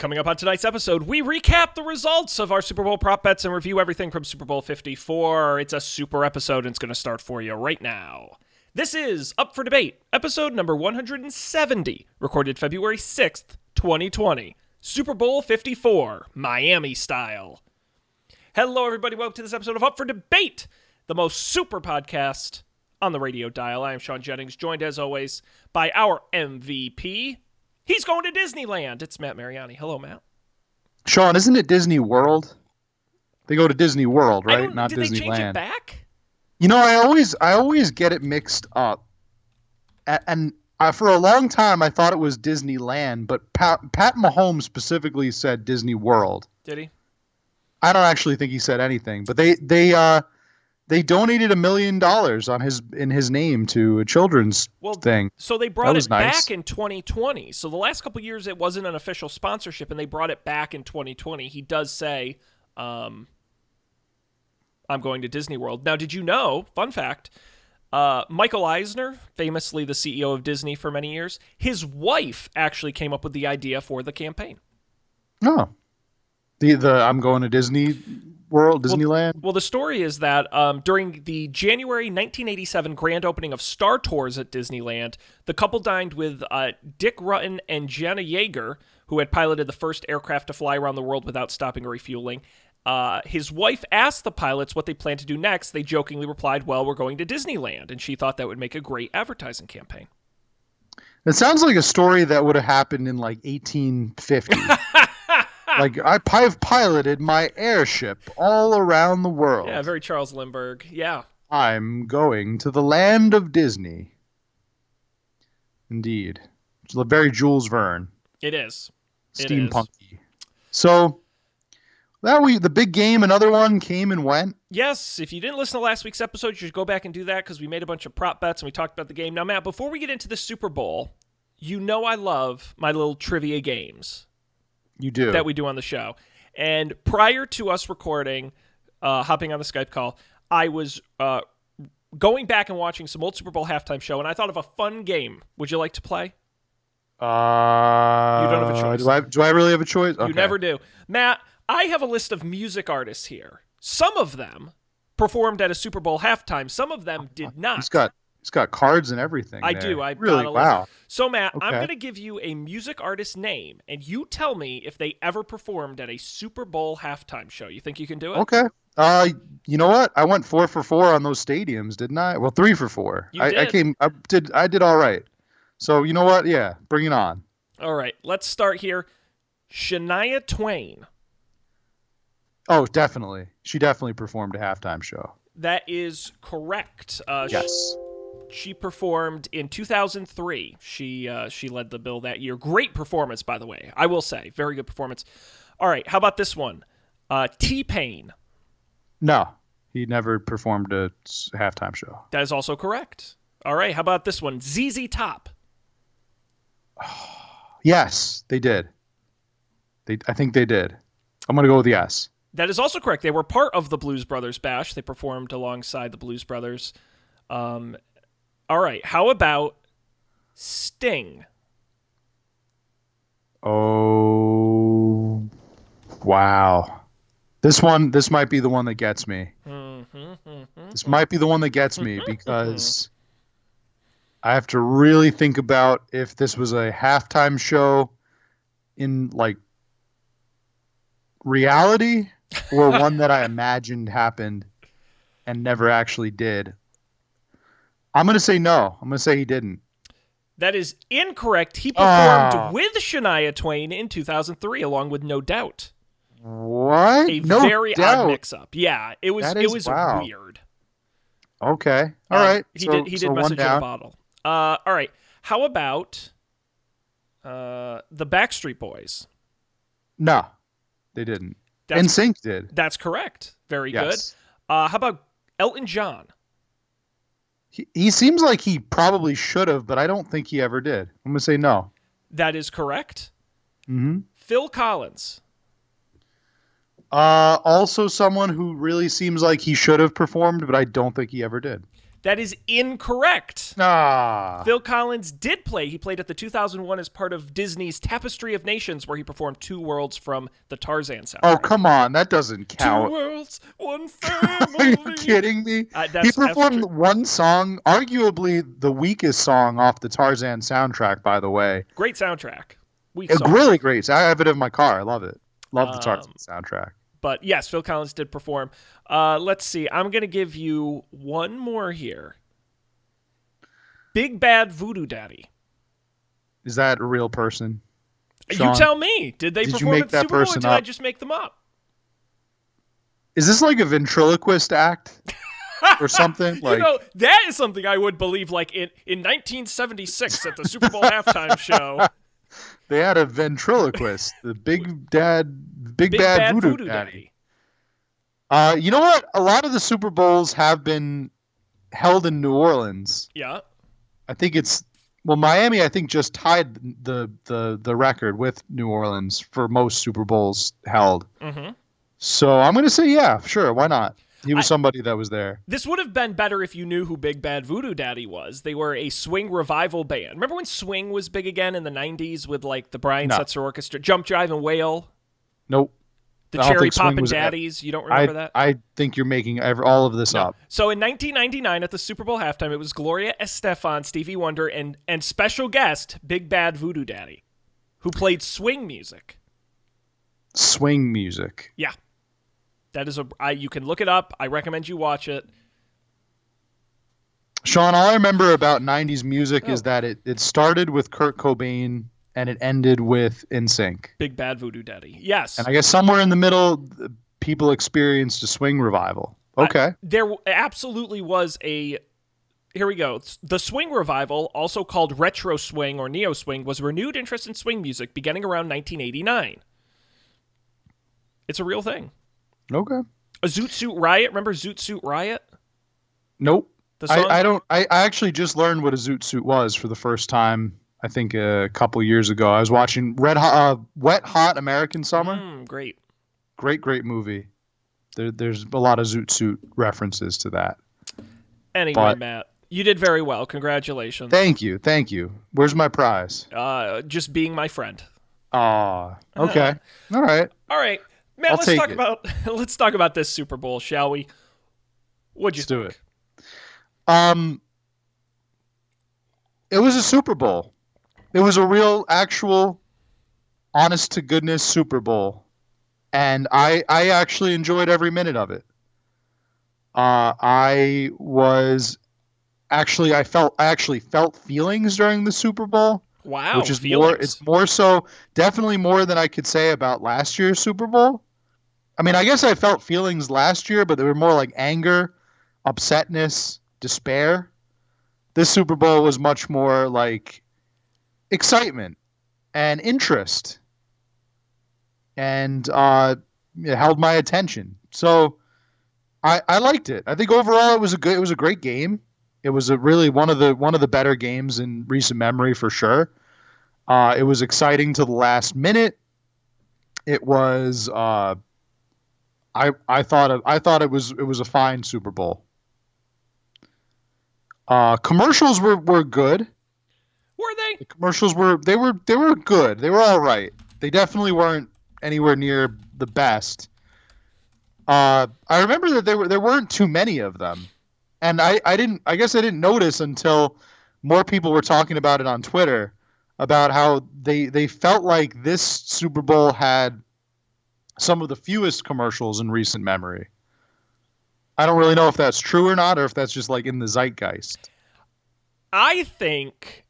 Coming up on tonight's episode, we recap the results of our Super Bowl prop bets and review everything from Super Bowl 54. It's a super episode, and it's going to start for you right now. This is Up for Debate, episode number 170, recorded February 6th, 2020. Super Bowl 54, Miami style. Hello, everybody. Welcome to this episode of Up for Debate, the most super podcast on the radio dial. I am Sean Jennings, joined as always by our MVP. He's going to Disneyland. It's Matt Mariani. Hello, Matt. Sean, isn't it Disney World? They go to Disney World, right? Not did Disneyland. Did they change it back? You know, I always get it mixed up. And for a long time, I thought it was Disneyland, but Pat Mahomes specifically said Disney World. Did he? I don't actually think he said anything, but they donated $1 million in his name to a children's thing. So they brought it nice. back in 2020. So the last couple of years, it wasn't an official sponsorship, and they brought it back in 2020. He does say, I'm going to Disney World. Now, did you know, fun fact, Michael Eisner, famously the CEO of Disney for many years, his wife actually came up with the idea for the campaign. Oh. The I'm going to Disney World, Disneyland? Well, the story is that during the January 1987 grand opening of Star Tours at Disneyland, the couple dined with Dick Rutten and Jenna Yeager, who had piloted the first aircraft to fly around the world without stopping or refueling. His wife asked the pilots what they planned to do next. They jokingly replied, well, we're going to Disneyland, and she thought that would make a great advertising campaign. It sounds like a story that would have happened in like 1850. Like, I've piloted my airship all around the world. Yeah, very Charles Lindbergh. Yeah. I'm going to the land of Disney. Indeed. It's very Jules Verne. It is. Steampunky. So, the big game, another one came and went. Yes, if you didn't listen to last week's episode, you should go back and do that because we made a bunch of prop bets and we talked about the game. Now, Matt, before we get into the Super Bowl, you know I love my little trivia games. You do. That we do on the show. And prior to us recording, hopping on the Skype call, I was going back and watching some old Super Bowl halftime show, and I thought of a fun game. Would you like to play? You don't have a choice. Do I really have a choice? Okay. You never do. Matt, I have a list of music artists here. Some of them performed at a Super Bowl halftime. Some of them did not. He's got cards and everything. I there. do. I've really got a wow. list. So, Matt, Okay. I'm going to give you a music artist name, and you tell me if they ever performed at a Super Bowl halftime show. You think you can do it? Okay. You know what? I went 4 for 4 on those stadiums, didn't I? Well, 3 for 4. You did. I did all right. So you know what? Yeah, bring it on. All right. Let's start here. Shania Twain. Oh, definitely. She definitely performed a halftime show. That is correct. Yes. She performed in 2003. She led the bill that year. Great performance, by the way. I will say, very good performance. All right, how about this one? T-Pain. No, he never performed a halftime show. That is also correct. All right, how about this one? ZZ Top. Yes, they did. I think they did. I'm gonna go with yes. That is also correct. They were part of the Blues Brothers Bash. They performed alongside the Blues Brothers. All right. How about Sting? Oh, wow. This might be the one that gets me. This might be the one that gets me because I have to really think about if this was a halftime show in like reality or one that I imagined happened and never actually did. I'm going to say no. I'm going to say he didn't. That is incorrect. He performed with Shania Twain in 2003 along with No Doubt. What? Very odd mix-up. Yeah, it was wow. weird. Okay. All right. He did message in a bottle. All right. How about the Backstreet Boys? No, they didn't. NSYNC did. That's correct. Very yes. good. How about Elton John? He seems like he probably should have, but I don't think he ever did. I'm going to say no. That is correct. Mm-hmm. Phil Collins. Also someone who really seems like he should have performed, but I don't think he ever did. That is incorrect. Ah. Phil Collins did play. He played at the 2001 as part of Disney's Tapestry of Nations, where he performed Two Worlds from the Tarzan soundtrack. Oh, come on. That doesn't count. Two worlds, one family. Are you kidding me? He performed one song, arguably the weakest song off the Tarzan soundtrack, by the way. Great soundtrack. Really great. I have it in my car. I love it. Love the Tarzan soundtrack. But yes, Phil Collins did perform. Let's see. I'm going to give you one more here. Big Bad Voodoo Daddy. Is that a real person? Sean? You tell me. Did they perform at the Super Bowl, or did I just make them up? Is this like a ventriloquist act or something? Like, that is something I would believe. Like in 1976 at the Super Bowl halftime show, they had a ventriloquist, the Big Bad Voodoo Daddy. You know what? A lot of the Super Bowls have been held in New Orleans. Yeah. I think Miami, I think, just tied the record with New Orleans for most Super Bowls held. Mm-hmm. So I'm going to say, yeah, sure. Why not? He was somebody that was there. This would have been better if you knew who Big Bad Voodoo Daddy was. They were a swing revival band. Remember when swing was big again in the 90s with like the Brian Setzer Orchestra, Jump, Jive, and Wail? Nope. The Cherry Poppin' Daddies. You don't remember that? I think you're making all of this up. So in 1999 at the Super Bowl halftime, it was Gloria Estefan, Stevie Wonder, and special guest Big Bad Voodoo Daddy, who played swing music. Swing music. Yeah. That is you can look it up. I recommend you watch it. Sean, all I remember about 90s music is that it started with Kurt Cobain and it ended with NSYNC. Big Bad Voodoo Daddy. Yes. And I guess somewhere in the middle, people experienced a swing revival. Okay. There absolutely was here we go. The swing revival, also called retro swing or neo swing, was renewed interest in swing music beginning around 1989. It's a real thing. Okay. A Zoot Suit Riot. Remember Zoot Suit Riot? Nope. The song? I don't. I actually just learned what a Zoot Suit was for the first time. I think a couple years ago. I was watching Wet Hot American Summer. Great movie. There's a lot of Zoot Suit references to that. Anyway, Matt, you did very well. Congratulations. Thank you. Where's my prize? Just being my friend. Okay. All right. Matt, let's talk about this Super Bowl, shall we? What'd you think? Do it. It was a Super Bowl. It was a real, actual, honest to goodness Super Bowl, and I actually enjoyed every minute of it. I actually felt feelings during the Super Bowl. Wow, which is feelings. It's more so, definitely more than I could say about last year's Super Bowl. I mean, I guess I felt feelings last year, but they were more like anger, upsetness, despair. This Super Bowl was much more like excitement and interest, and it held my attention. So I liked it. I think overall it was a great game. It was really one of the better games in recent memory for sure. It was exciting to the last minute. It was. I thought it was a fine Super Bowl. Commercials were good. Were they? The commercials were good. They were all right. They definitely weren't anywhere near the best. I remember that there weren't too many of them, and I guess I didn't notice until more people were talking about it on Twitter about how they felt like this Super Bowl had some of the fewest commercials in recent memory. I don't really know if that's true or not, or if that's just like in the zeitgeist. I think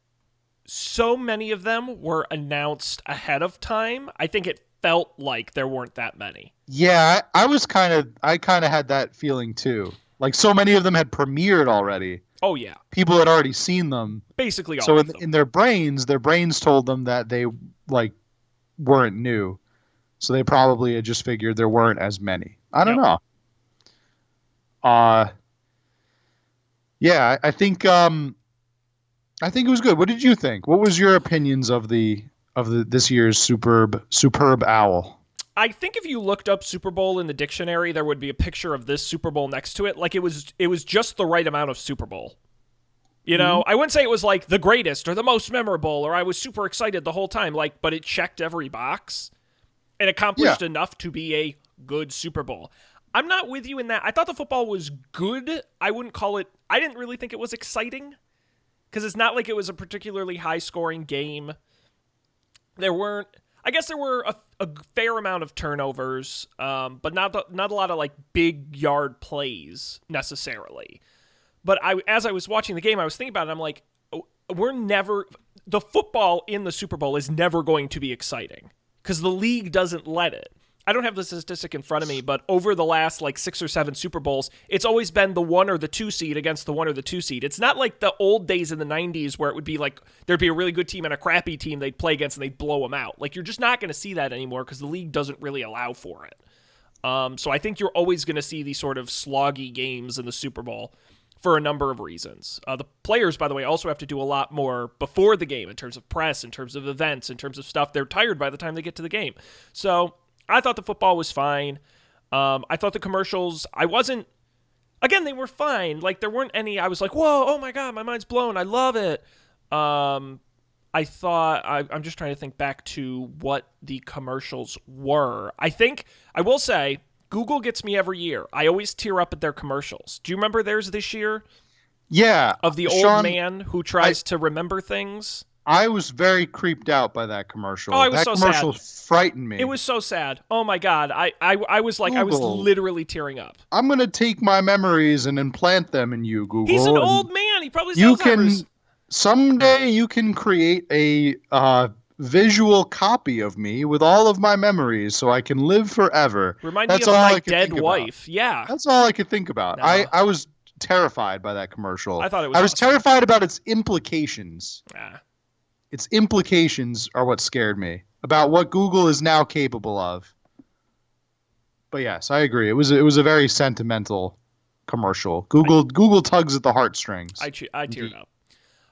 so many of them were announced ahead of time. I think it felt like there weren't that many. Yeah, I kind of had that feeling too. Like so many of them had premiered already. Oh yeah, people had already seen them. Basically, all so of them. in their brains told them that they like weren't new. So they probably had just figured there weren't as many. I don't know. Yeah, I think it was good. What did you think? What was your opinions of this year's superb owl? I think if you looked up Super Bowl in the dictionary, there would be a picture of this Super Bowl next to it. Like it was just the right amount of Super Bowl. You know, I wouldn't say it was like the greatest or the most memorable or I was super excited the whole time, like, but it checked every box and accomplished enough to be a good Super Bowl. I'm not with you in that. I thought the football was good. I wouldn't call it, I didn't really think it was exciting because it's not like it was a particularly high scoring game. I guess there were a fair amount of turnovers, but not a lot of like big yard plays necessarily. But as I was watching the game, I was thinking about it. I'm like, the football in the Super Bowl is never going to be exciting because the league doesn't let it. I don't have the statistic in front of me, but over the last like 6 or 7 Super Bowls, it's always been the 1 or the 2 seed against the 1 or the 2 seed. It's not like the old days in the 90s where it would be like there'd be a really good team and a crappy team they'd play against and they'd blow them out. Like you're just not going to see that anymore because the league doesn't really allow for it. So I think you're always going to see these sort of sloggy games in the Super Bowl for a number of reasons. The players, by the way, also have to do a lot more before the game in terms of press, in terms of events, in terms of stuff. They're tired by the time they get to the game. So I thought the football was fine. I thought the commercials, again, they were fine. Like there weren't any, I was like, whoa, oh my God, my mind's blown. I love it. I'm just trying to think back to what the commercials were. I will say, Google gets me every year. I always tear up at their commercials. Do you remember theirs this year? Yeah. Of the old man who tries to remember things? I was very creeped out by that commercial. Oh, it was so sad. That commercial frightened me. It was so sad. Oh my God. I was like, Google. I was literally tearing up. I'm going to take my memories and implant them in you, Google. He's an old man. He probably has Alzheimer's. Someday you can create a visual copy of me with all of my memories so I can live forever. Remind me of my dead wife. Yeah. That's all I could think about. No. I was terrified by that commercial. I thought it was I was terrified about its implications. Yeah. Its implications are what scared me about what Google is now capable of. But yes, I agree. It was a very sentimental commercial. Google tugs at the heartstrings. I teared up.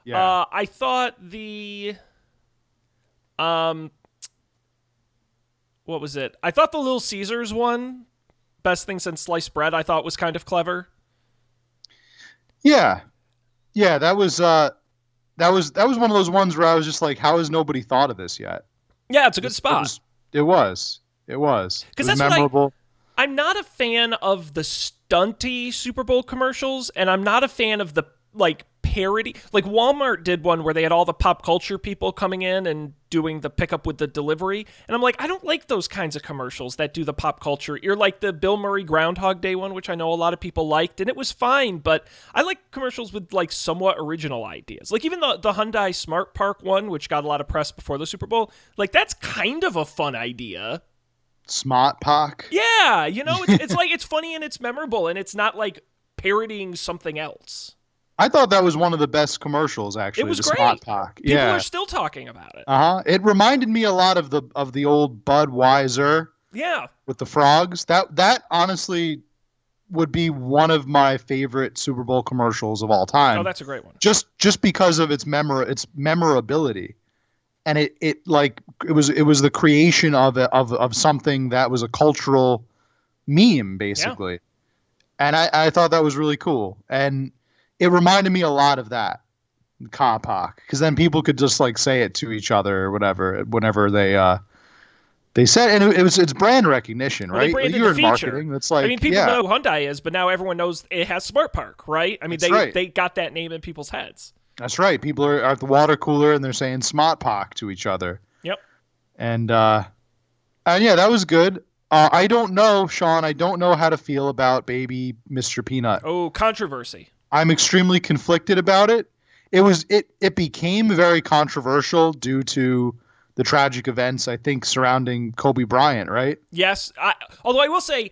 Yeah. I thought the what was it? I thought the Little Caesars one, best thing since sliced bread, I thought was kind of clever. Yeah. Yeah, that was one of those ones where I was just like, how has nobody thought of this yet? Yeah, it's a good spot. It was. Because that's memorable. I'm not a fan of the stunty Super Bowl commercials, and I'm not a fan of the like parody. Like Walmart did one where they had all the pop culture people coming in and doing the pickup with the delivery, and I'm like, I don't like those kinds of commercials that do the pop culture. You're like the Bill Murray Groundhog Day one, which I know a lot of people liked, and it was fine, but I like commercials with like somewhat original ideas. Like even the Hyundai Smart Park one, which got a lot of press before the Super Bowl, like that's kind of a fun idea. Smart Park? Yeah, you know, it's like it's funny and it's memorable, and it's not like parodying something else. I thought that was one of the best commercials, actually. It was the great. Smart Park. People are still talking about it. It reminded me a lot of the old Budweiser. Yeah. With the frogs. That honestly would be one of my favorite Super Bowl commercials of all time. Oh, that's a great one. Just because of its memorability. And it was the creation of something that was a cultural meme, basically. Yeah. And I thought that was really cool. And it reminded me a lot of that, Kapak, because then people could just like say it to each other or whatever whenever they said, and it's brand recognition, right? Well, you're in marketing. It's like, I mean, people know who Hyundai is, but now everyone knows it has Smart Park, right? I mean, they got that name in people's heads. That's right. People are at the water cooler and they're saying Smart Park to each other. Yep. And yeah, that was good. I don't know, Sean. I don't know how to feel about Baby Mr. Peanut. Oh, controversy. I'm extremely conflicted about it. It became very controversial due to the tragic events, I think, surrounding Kobe Bryant, right? Yes. Although I will say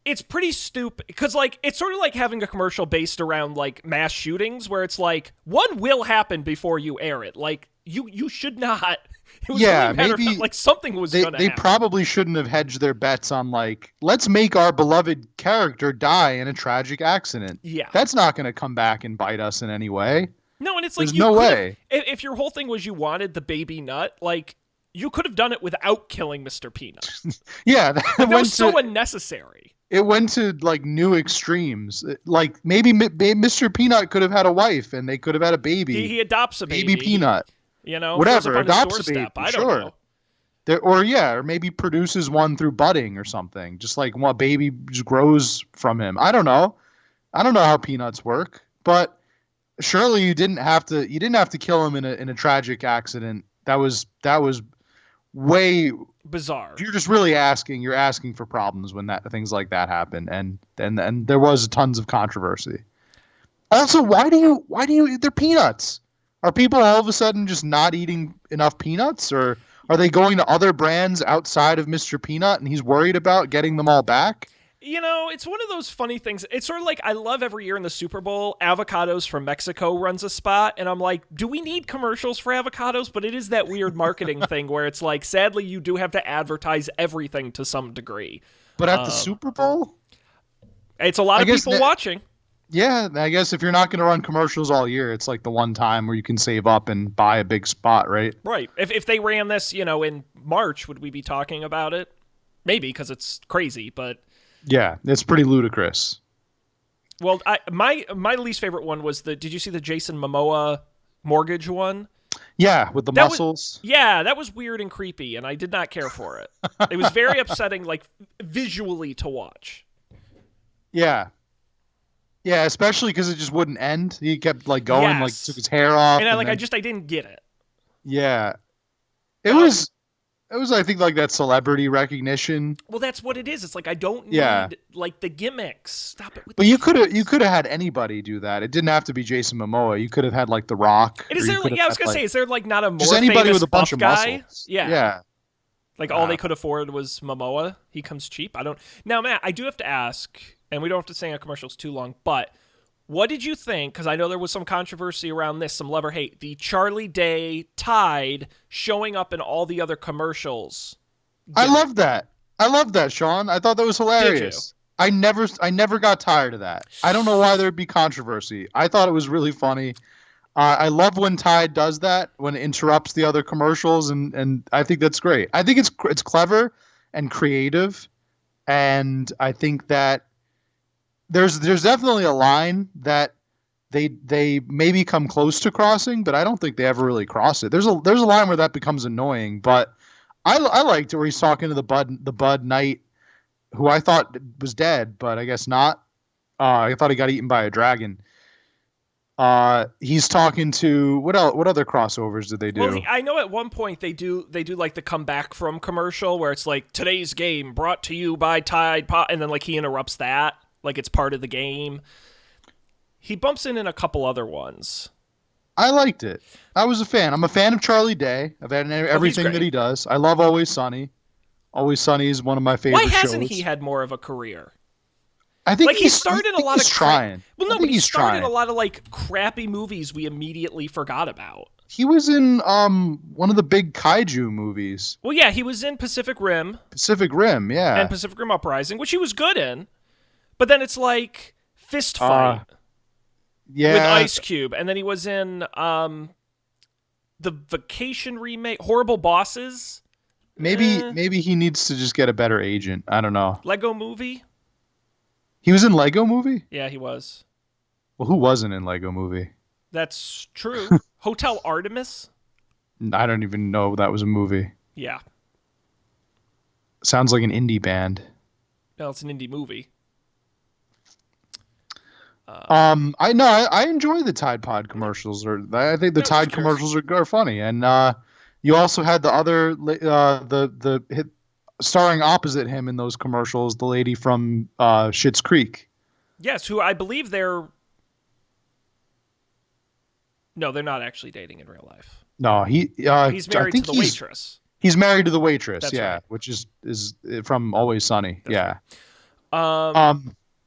it's pretty stupid because like it's sort of like having a commercial based around like mass shootings where it's like one will happen before you air it. Like you should not. It was really maybe like something was going to happen. They probably shouldn't have hedged their bets on like, let's make our beloved character die in a tragic accident. Yeah. That's not going to come back and bite us in any way. No, and it's like there's no way. If your whole thing was you wanted the baby nut, like you could have done it without killing Mr. Peanut. Yeah, That was so unnecessary. it went to like new extremes. Like maybe Mr. Peanut could have had a wife and they could have had a baby. He adopts a baby Peanut. shows Whatever, up on his adopts a baby. doorstep. I don't Sure. know. Or maybe produces one through budding or something. Just like what baby just grows from him. I don't know. I don't know how peanuts work, but surely you didn't have to kill him in a tragic accident. That was way Bizarre. You're asking for problems when things like that happen, and there was tons of controversy. Also, why do you eat their peanuts? Are people all of a sudden just not eating enough peanuts, or are they going to other brands outside of Mr. Peanut and he's worried about getting them all back? It's one of those funny things. It's sort of like I love every year in the Super Bowl, Avocados from Mexico runs a spot, and I'm like, do we need commercials for avocados? But it is that weird marketing thing where it's like, sadly, you do have to advertise everything to some degree. But at the Super Bowl? It's a lot of people watching. Yeah, I guess if you're not going to run commercials all year, it's like the one time where you can save up and buy a big spot, right? Right. If they ran this, in March, would we be talking about it? Maybe, because it's crazy, but... Yeah, it's pretty ludicrous. Well, my least favorite one was did you see the Jason Momoa mortgage one? Yeah, with the muscles. That was weird and creepy, and I did not care for it. It was very upsetting, like, visually to watch. Yeah. Yeah, especially because it just wouldn't end. He kept, like, going, Yes. like, took his hair off. And I didn't get it. Yeah. It was, I think, like that celebrity recognition. Well, that's what it is. It's like I don't need like the gimmicks. Stop it. But you could have had anybody do that. It didn't have to be Jason Momoa. You could have had like The Rock. And is there? I was gonna say, is there like not a more just anybody famous with a bunch buff of guy? muscles? Yeah. Like all they could afford was Momoa. He comes cheap. Now, Matt, I do have to ask, and we don't have to stay on commercials too long, but. What did you think? Because I know there was some controversy around this, some love or hate. The Charlie Day Tide showing up in all the other commercials. I love that. Sean. I thought that was hilarious. I never got tired of that. I don't know why there'd be controversy. I thought it was really funny. I love when Tide does that, when it interrupts the other commercials, and I think that's great. I think it's clever and creative, and I think that there's definitely a line that they maybe come close to crossing, but I don't think they ever really cross it. There's a line where that becomes annoying, but I liked it where he's talking to the Bud Knight, who I thought was dead, but I guess not. I thought he got eaten by a dragon. He's talking to what other crossovers did they do? Well, I know at one point they do like the come back from commercial where it's like today's game brought to you by Tide Pod, and then like he interrupts that. Like it's part of the game. He bumps in a couple other ones. I liked it. I was a fan. I'm a fan of Charlie Day. I've had everything that he does. I love Always Sunny. Always Sunny is one of my favorite shows. Why hasn't he had more of a career? I think he started a lot of trying. Well, no, but he started a lot of like crappy movies we immediately forgot about. He was in one of the big kaiju movies. Well, yeah, he was in Pacific Rim. Yeah. And Pacific Rim Uprising, which he was good in. But then it's like Fist Fight with Ice Cube. And then he was in the Vacation remake, Horrible Bosses. Maybe he needs to just get a better agent. I don't know. Lego Movie. He was in Lego Movie? Yeah, he was. Well, who wasn't in Lego Movie? That's true. Hotel Artemis? I don't even know that was a movie. Yeah. Sounds like an indie band. No, it's an indie movie. I enjoy the Tide Pod commercials. I think the Tide commercials are funny, and you also had the other the hit starring opposite him in those commercials, the lady from Schitt's Creek. Yes, who I believe they're not actually dating in real life. No, he's married to the waitress. He's married to the waitress. That's right. Which is from Always Sunny. That's right.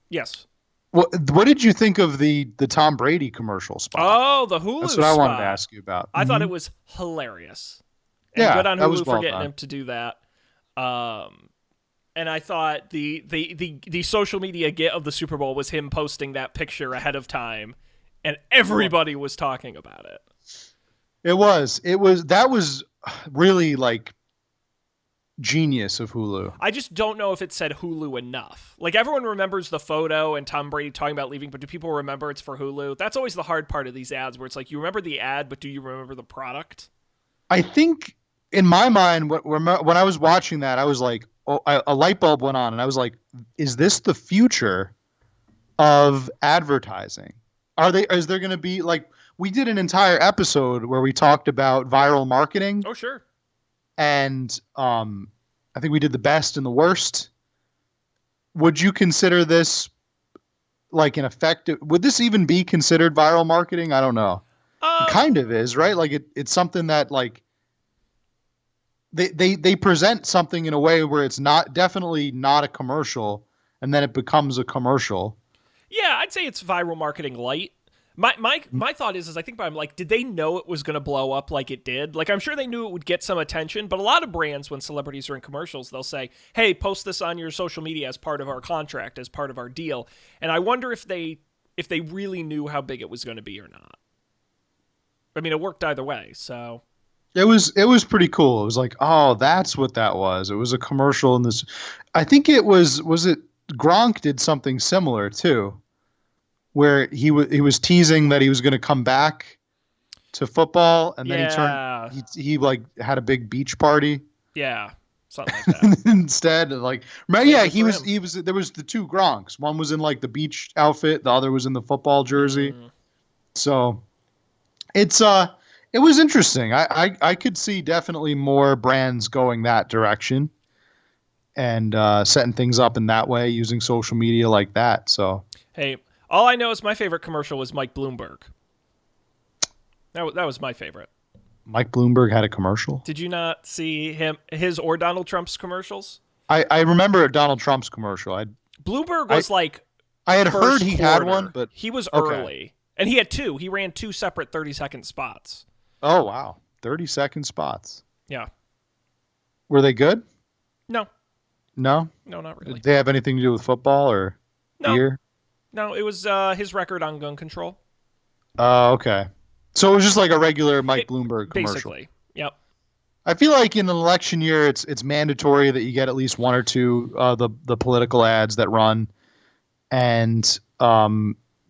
Yes. What did you think of the Tom Brady commercial spot? Oh, the Hulu That's what I wanted to ask you about. I thought it was hilarious. And good on Hulu for getting him to do that. And I thought the social media get of the Super Bowl was him posting that picture ahead of time, and everybody was talking about it. That was really like genius of Hulu. I just don't know if it said Hulu enough. Like, everyone remembers the photo and Tom Brady talking about leaving, but do people remember it's for Hulu? That's always the hard part of these ads, where it's like, you remember the ad, but do you remember the product? I think in my mind, when I was watching that, I was like, a light bulb went on, and I was like, is this the future of advertising? Is there going to be, like, we did an entire episode where we talked about viral marketing. Oh, sure. And I think we did the best and the worst. Would you consider this like an effective? Would this even be considered viral marketing? I don't know. It kind of is, right? Like it's something that like they present something in a way where it's definitely not a commercial, and then it becomes a commercial. Yeah, I'd say it's viral marketing light. My thought is I think about, I'm like, did they know it was going to blow up like it did? Like, I'm sure they knew it would get some attention, but a lot of brands, when celebrities are in commercials, they'll say, hey, post this on your social media as part of our contract, as part of our deal. And I wonder if they really knew how big it was going to be or not. I mean, it worked either way, so. It was pretty cool. It was like, oh, that's what that was. It was a commercial in this. I think it was it Gronk did something similar too, where he was teasing that he was going to come back to football, and then he like had a big beach party. Yeah, something like that. Instead, like, he was there was the two Gronks. One was in like the beach outfit, the other was in the football jersey. Mm-hmm. So it was interesting. I could see definitely more brands going that direction and setting things up in that way, using social media like that. So hey. All I know is my favorite commercial was Mike Bloomberg. That was my favorite. Mike Bloomberg had a commercial? Did you not see his or Donald Trump's commercials? I remember Donald Trump's commercial. Bloomberg was I had heard he had one, but he was early. And he had two. He ran two separate 30-second spots. Oh, wow. 30-second spots. Yeah. Were they good? No. No? No, not really. Did they have anything to do with football or beer? No, it was his record on gun control. Oh, okay. So it was just like a regular Mike Bloomberg commercial. Basically, yep. I feel like in an election year, it's mandatory that you get at least one or two the political ads that run, and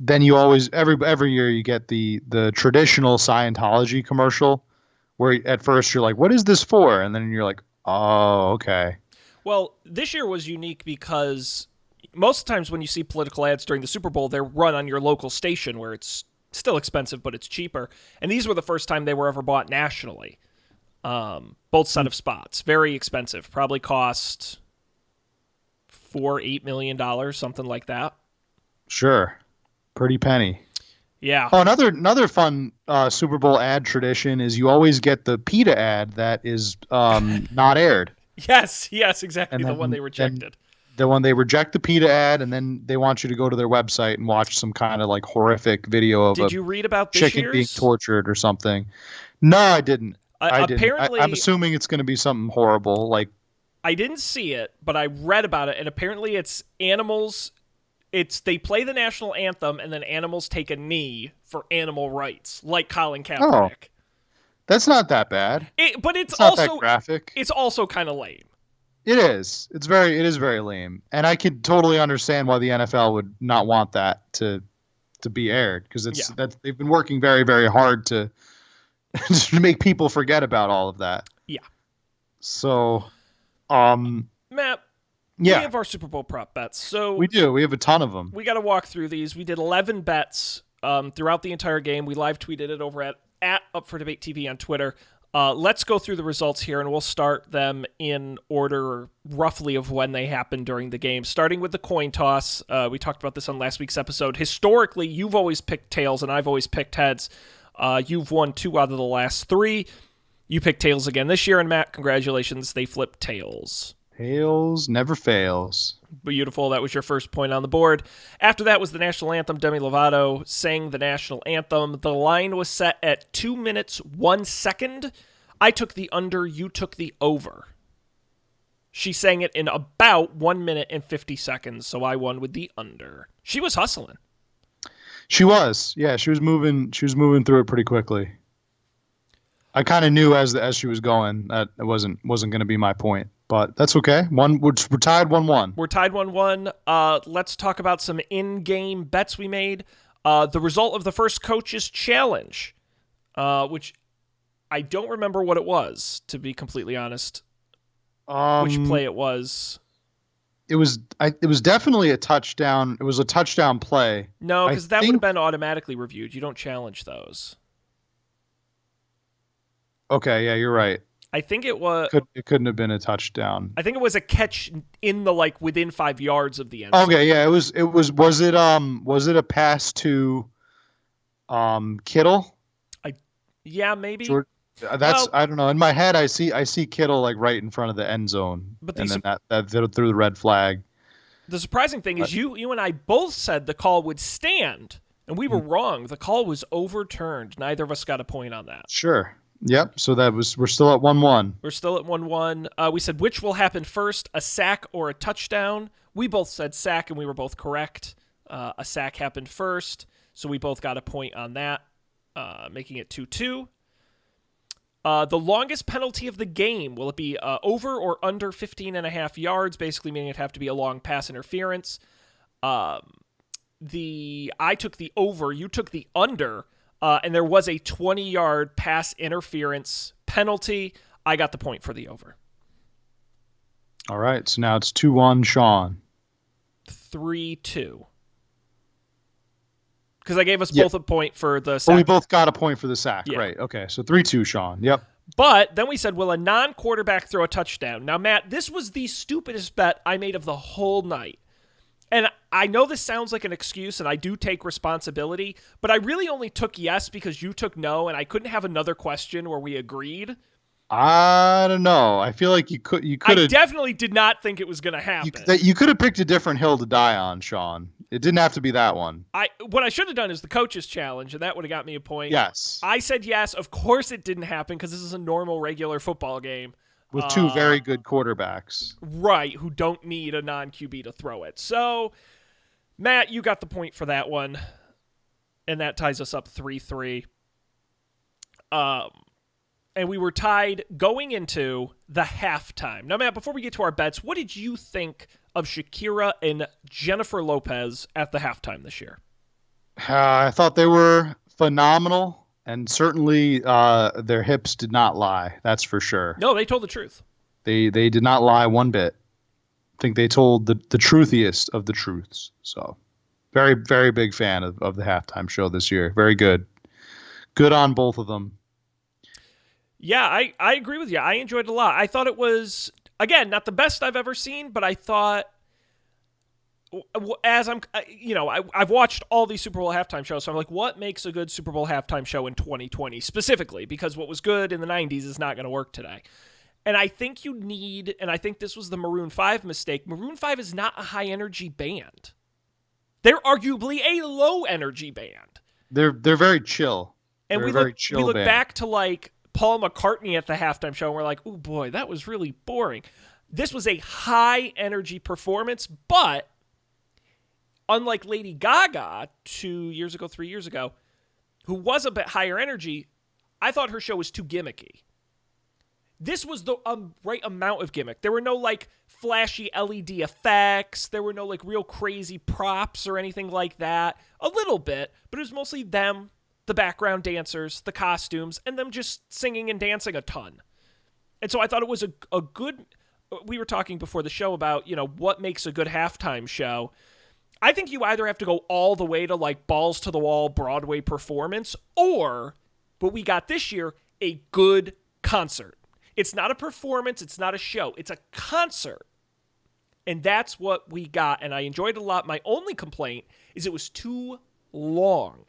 then you always every year you get the traditional Scientology commercial, where at first you're like, what is this for? And then you're like, oh, okay. Well, this year was unique because most times when you see political ads during the Super Bowl, they're run on your local station where it's still expensive, but it's cheaper. And these were the first time they were ever bought nationally. Both set of spots. Very expensive. Probably cost $8 million, something like that. Sure. Pretty penny. Yeah. Oh, another fun Super Bowl ad tradition is you always get the PETA ad that is not aired. Yes, exactly. And the one they rejected. The one they reject the PETA ad, and then they want you to go to their website and watch some kind of like horrific video of you read about this chicken being tortured or something. No, I didn't. Apparently, I'm assuming it's going to be something horrible. Like, I didn't see it, but I read about it, and apparently it's animals. They play the national anthem, and then animals take a knee for animal rights, like Colin Kaepernick. Oh, that's not that bad. But it's not also that graphic. It's also kind of lame. It is. It is very lame, and I could totally understand why the NFL would not want that to be aired, because they've been working very, very hard to make people forget about all of that. Yeah. So, Matt, we have our Super Bowl prop bets. So we do. We have a ton of them. We got to walk through these. We did 11 bets throughout the entire game. We live tweeted it over at Up for Debate TV on Twitter. Let's go through the results here, and we'll start them in order roughly of when they happened during the game, starting with the coin toss. We talked about this on last week's episode. Historically, you've always picked tails, and I've always picked heads. You've won 2 out of the last 3. You picked tails again this year, and Matt, congratulations, they flipped tails. Tails never fails. Beautiful. That was your first point on the board. After that was the national anthem. Demi Lovato sang the national anthem. The line was set at 2 minutes, 1 second. I took the under. You took the over. She sang it in about 1 minute and 50 seconds, so I won with the under. She was hustling. She was. Yeah, she was moving through it pretty quickly. I kind of knew as she was going that it wasn't going to be my point. but that's okay. We're tied 1-1. We're tied 1-1. Let's talk about some in-game bets we made. The result of the first coach's challenge, which I don't remember what it was, to be completely honest. Which play it was. It was definitely a touchdown. It was a touchdown play. No, because that would have been automatically reviewed. You don't challenge those. Okay, yeah, you're right. I think it was. It couldn't have been a touchdown. I think it was a catch in the within 5 yards of the end zone. Okay, yeah, it was. Was it a pass to Kittle? Yeah, maybe. I don't know. In my head, I see Kittle like right in front of the end zone, but then that threw the red flag. The surprising thing is you and I both said the call would stand, and we were wrong. The call was overturned. Neither of us got a point on that. Sure. Yep. So we're still at 1-1. We're still at 1-1. We said which will happen first, a sack or a touchdown. We both said sack, and we were both correct. A sack happened first, so we both got a point on that, making it 2-2. The longest penalty of the game, will it be over or under 15.5 yards, basically meaning it'd have to be a long pass interference. I took the over, you took the under, and there was a 20-yard pass interference penalty. I got the point for the over. All right, so now it's 2-1, Sean. 3-2. Because I gave us both a point for the sack. Well, we both got a point for the sack, right? Okay, so 3-2, Sean. Yep. But then we said, will a non-quarterback throw a touchdown? Now, Matt, this was the stupidest bet I made of the whole night. And I know this sounds like an excuse, and I do take responsibility, but I really only took yes because you took no, and I couldn't have another question where we agreed. I don't know. I feel like you could. I definitely did not think it was going to happen. You could have picked a different hill to die on, Sean. It didn't have to be that one. What I should have done is the coach's challenge, and that would have got me a point. Yes. I said yes. Of course it didn't happen because this is a normal, regular football game. With two very good quarterbacks. Right, who don't need a non-QB to throw it. So, Matt, you got the point for that one. And that ties us up 3-3. And we were tied going into the halftime. Now, Matt, before we get to our bets, what did you think of Shakira and Jennifer Lopez at the halftime this year? I thought they were phenomenal, and certainly their hips did not lie. That's for sure. No, they told the truth. They did not lie one bit. I think they told the truthiest of the truths. So, very, very big fan of the halftime show this year. Very good. Good on both of them. Yeah, I agree with you. I enjoyed it a lot. I thought it was, again, not the best I've ever seen, but I thought, as I've watched all these Super Bowl halftime shows, so I'm like, what makes a good Super Bowl halftime show in 2020 specifically? Because what was good in the 90s is not going to work today. And I think and I think this was the Maroon 5 mistake. Maroon 5 is not a high-energy band. They're arguably a low-energy band. They're very chill. And we look back to, Paul McCartney at the halftime show, and we're like, oh boy, that was really boring. This was a high-energy performance, but unlike Lady Gaga 3 years ago, who was a bit higher energy, I thought her show was too gimmicky. This was the right amount of gimmick. There were no, flashy LED effects. There were no, real crazy props or anything like that. A little bit, but it was mostly them, the background dancers, the costumes, and them just singing and dancing a ton. And so I thought it was a good... We were talking before the show about, what makes a good halftime show. I think you either have to go all the way to, balls-to-the-wall Broadway performance, or, what we got this year, a good concert. It's not a performance. It's not a show. It's a concert. And that's what we got, and I enjoyed it a lot. My only complaint is it was too long.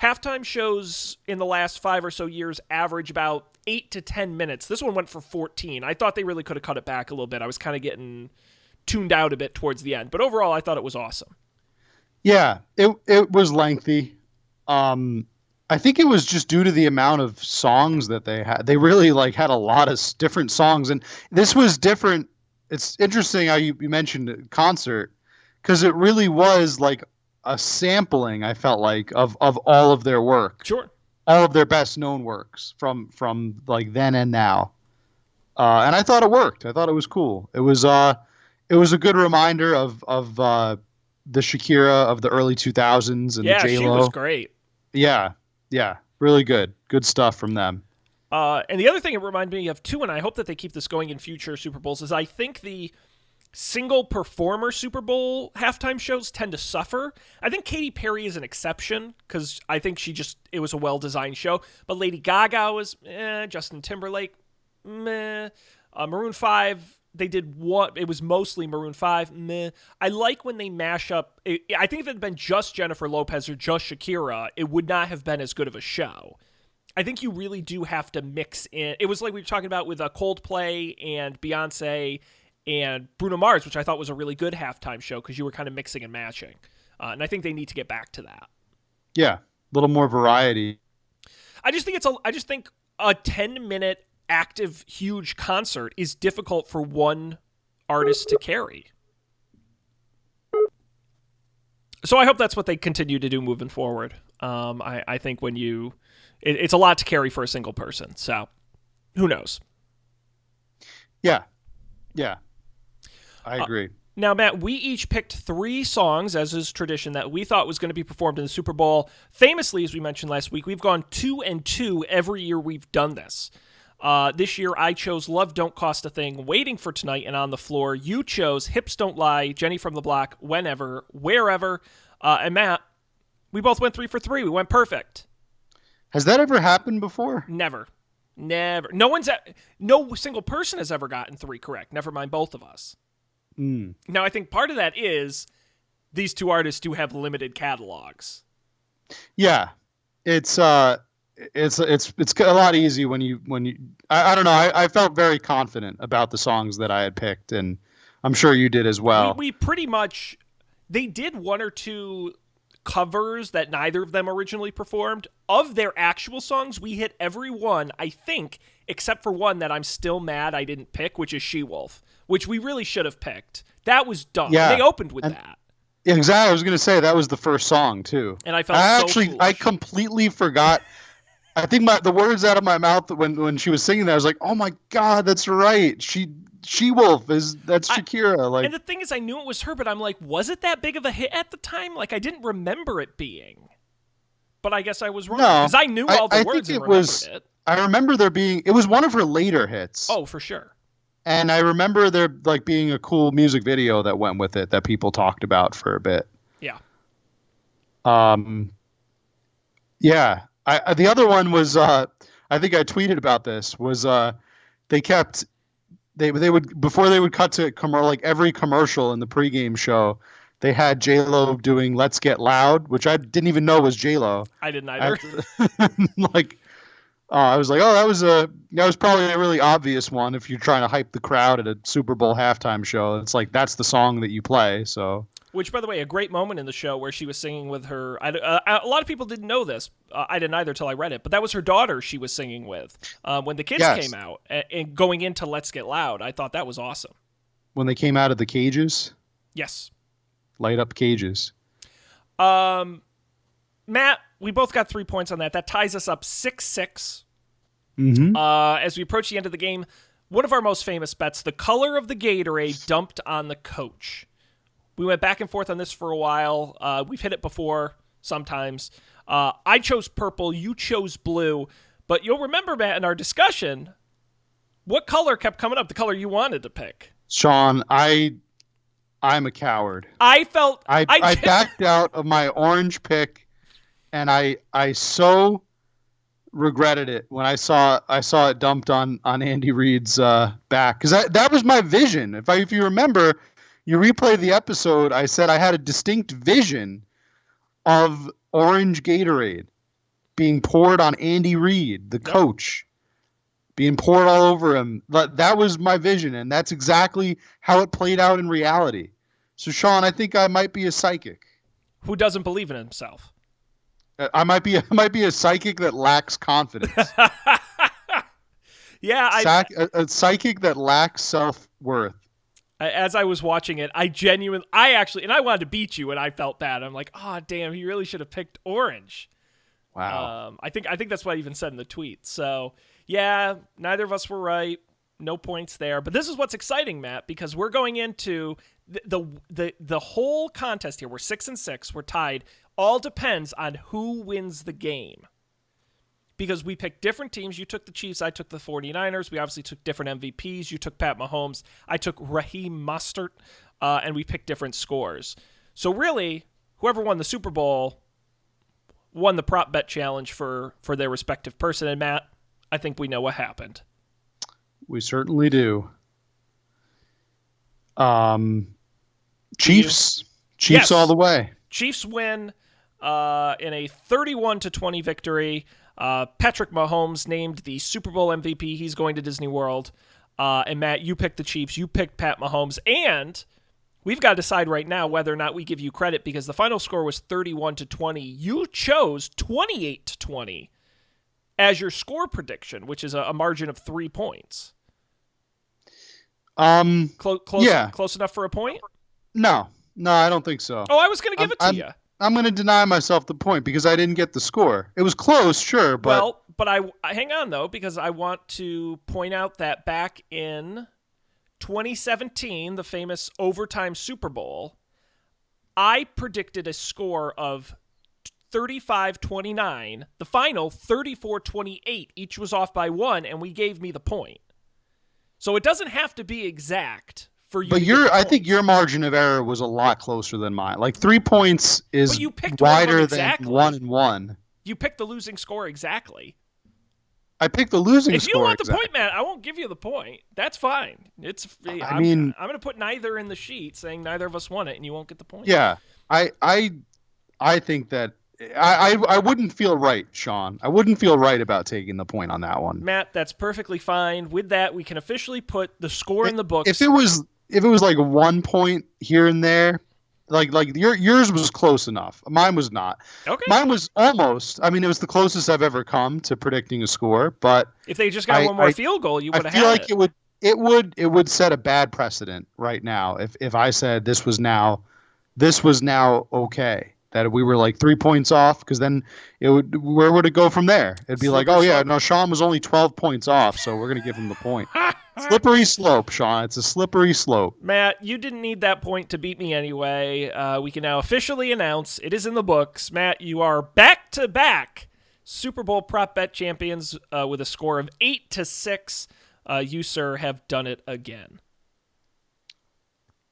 Halftime shows in the last 5 or so years average about 8 to 10 minutes. This one went for 14. I thought they really could have cut it back a little bit. I was kind of getting tuned out a bit towards the end. But overall, I thought it was awesome. Yeah, it was lengthy. I think it was just due to the amount of songs that they had. They really had a lot of different songs. And this was different. It's interesting how you mentioned concert, because it really was a sampling, I felt of all of their work. Sure. All of their best known works from then and now. And I thought it worked. I thought it was cool. It was a good reminder of the Shakira of the early 2000s and the Yeah, J she was Lo. great. Yeah, yeah, really good stuff from them. And the other thing it reminded me of too, and I hope that they keep this going in future Super Bowls, is I think the single performer Super Bowl halftime shows tend to suffer. I think Katy Perry is an exception because I think it was a well designed show. But Lady Gaga was Justin Timberlake, meh. Maroon 5, they did what? It was mostly Maroon 5, meh. I like when they mash up. I think if it had been just Jennifer Lopez or just Shakira, it would not have been as good of a show. I think you really do have to mix in. It was like we were talking about with Coldplay and Beyonce and Bruno Mars, which I thought was a really good halftime show because you were kind of mixing and matching. And I think they need to get back to that. Yeah, a little more variety. I just think a 10-minute active huge concert is difficult for one artist to carry. So I hope that's what they continue to do moving forward. I think it's a lot to carry for a single person. So who knows? Yeah, yeah, I agree. Now, Matt, we each picked 3 songs, as is tradition, that we thought was going to be performed in the Super Bowl. Famously, as we mentioned last week, we've gone 2 and 2 every year we've done this. This year, I chose Love Don't Cost a Thing, Waiting for Tonight, and On the Floor. You chose Hips Don't Lie, Jenny from the Block, Whenever, Wherever. And Matt, we both went 3 for 3. We went perfect. Has that ever happened before? Never. No single person has ever gotten 3 correct. Never mind both of us. Now, I think part of that is these 2 artists do have limited catalogs. Yeah, it's a lot easy when you I don't know. I felt very confident about the songs that I had picked, and I'm sure you did as well. We pretty much, they did 1 or 2 covers that neither of them originally performed. Of their actual songs, we hit every one, I think, except for one that I'm still mad I didn't pick, which is She-Wolf, which we really should have picked. That was dumb. Yeah. They opened with that. Exactly. I was going to say that was the first song too. And I felt foolish. I completely forgot. I think the words out of my mouth when she was singing that, I was like, "Oh my God, that's right. She-Wolf that's Shakira." And the thing is, I knew it was her, but I'm like, was it that big of a hit at the time? Like, I didn't remember it being. But I guess I was wrong because I knew all the words and remembered it. I remember it was one of her later hits. Oh, for sure. And I remember there being a cool music video that went with it that people talked about for a bit. Yeah. Yeah. The other one was I think I tweeted about this was they would before they would cut to every commercial in the pregame show, they had J-Lo doing "Let's Get Loud," which I didn't even know was J-Lo. I didn't either. I was like, oh, that was probably a really obvious one if you're trying to hype the crowd at a Super Bowl halftime show. It's like that's the song that you play. So, which, by the way, a great moment in the show where she was singing with her. A lot of people didn't know this. I didn't either till I read it. But that was her daughter she was singing with when the kids came out and going into "Let's Get Loud." I thought that was awesome. When they came out of the cages. Yes. Light up cages. Matt, we both got 3 points on that. That ties us up 6-6. Mm-hmm. As we approach the end of the game, one of our most famous bets, the color of the Gatorade dumped on the coach. We went back and forth on this for a while. We've hit it before sometimes. I chose purple. You chose blue. But you'll remember, Matt, in our discussion, what color kept coming up? The color you wanted to pick. Sean, I'm a coward. I backed out of my orange pick. And I so regretted it when I saw it dumped on Andy Reid's back, because that was my vision. If you remember, you replay the episode. I said I had a distinct vision of orange Gatorade being poured on Andy Reid, the coach, being poured all over him. That was my vision, and that's exactly how it played out in reality. So, Sean, I think I might be a psychic who doesn't believe in himself. I might be a psychic that lacks confidence. Yeah, a psychic that lacks self-worth. As I was watching it, I wanted to beat you, and I felt bad. I'm like, oh damn, he really should have picked orange. Wow. I think that's what I even said in the tweet. So yeah, neither of us were right. no points there. But this is what's exciting, Matt, because we're going into the whole contest here. We're 6-6. We're tied. All depends on who wins the game. Because we picked different teams. You took the Chiefs. I took the 49ers. We obviously took different MVPs. You took Pat Mahomes. I took Raheem Mostert. And we picked different scores. So really, whoever won the Super Bowl won the prop bet challenge for their respective person. And Matt, I think we know what happened. We certainly do. Chiefs. Chiefs Yes. all the way. Chiefs win in a 31-20 victory. Patrick Mahomes named the Super Bowl MVP. He's going to Disney World. And Matt, you picked the Chiefs. You picked Pat Mahomes. And we've got to decide right now whether or not we give you credit because the final score was 31-20. You chose 28-20 as your score prediction, which is a margin of 3 points. Close enough for a point? No, I don't think so. Oh, I was going to give it to you. I'm going to deny myself the point because I didn't get the score. It was close, sure, but... Well, but I hang on, though, because I want to point out that back in 2017, the famous overtime Super Bowl, I predicted a score of 35-29. The final, 34-28. Each was off by 1, and we gave me the point. So it doesn't have to be exact for you. But I think your margin of error was a lot closer than mine. Like 3 points is wider than 1 and 1. You picked the losing score exactly. I picked the losing score. If you want the point, Matt, I won't give you the point. That's fine. I'm going to put neither in the sheet, saying neither of us won it, and you won't get the point. Yeah, I think that I wouldn't feel right, Sean. I wouldn't feel right about taking the point on that one. Matt, that's perfectly fine. With that, we can officially put the score in the books. If it was like 1 point here and there, like yours was close enough. Mine was not. Okay. Mine was almost. I mean, it was the closest I've ever come to predicting a score. But if they just got one more field goal, you would have had it. I feel like it would set a bad precedent right now if I said this was now okay. That we were like 3 points off, because then where would it go from there? It'd be like, oh yeah, no, Sean was only 12 points off, so we're gonna give him the point. Slippery slope, Sean. It's a slippery slope. Matt, you didn't need that point to beat me anyway. We can now officially announce it is in the books. Matt, you are back-to-back Super Bowl prop bet champions with a score of 8-6. You, sir, have done it again.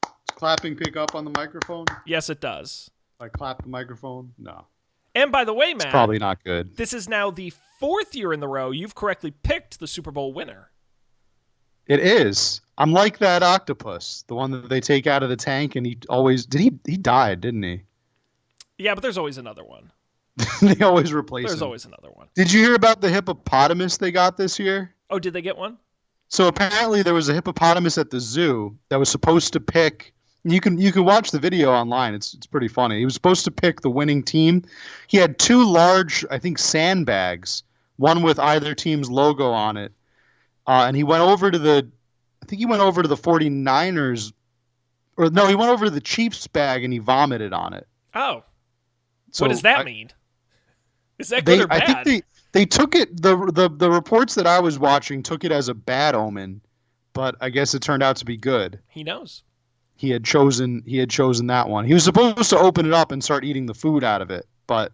Does clapping pick up on the microphone? Yes, it does. I clap the microphone? No. And by the way, Matt, it's probably not good. This is now the 4th year in the row you've correctly picked the Super Bowl winner. It is. I'm like that octopus, the one that they take out of the tank, and he died, didn't he? Yeah, but there's always another one. They always replace him. There's always another one. Did you hear about the hippopotamus they got this year? Oh, did they get one? So apparently there was a hippopotamus at the zoo that was supposed to pick. You can watch the video online. It's pretty funny. He was supposed to pick the winning team. He had 2 large, I think, sandbags, one with either team's logo on it. And he went over to the 49ers, or no, he went over to the Chiefs bag and he vomited on it. Oh, so what does that mean? Is that good or bad? I think they took it. The reports that I was watching took it as a bad omen, but I guess it turned out to be good. He knows. He had chosen that one. He was supposed to open it up and start eating the food out of it, but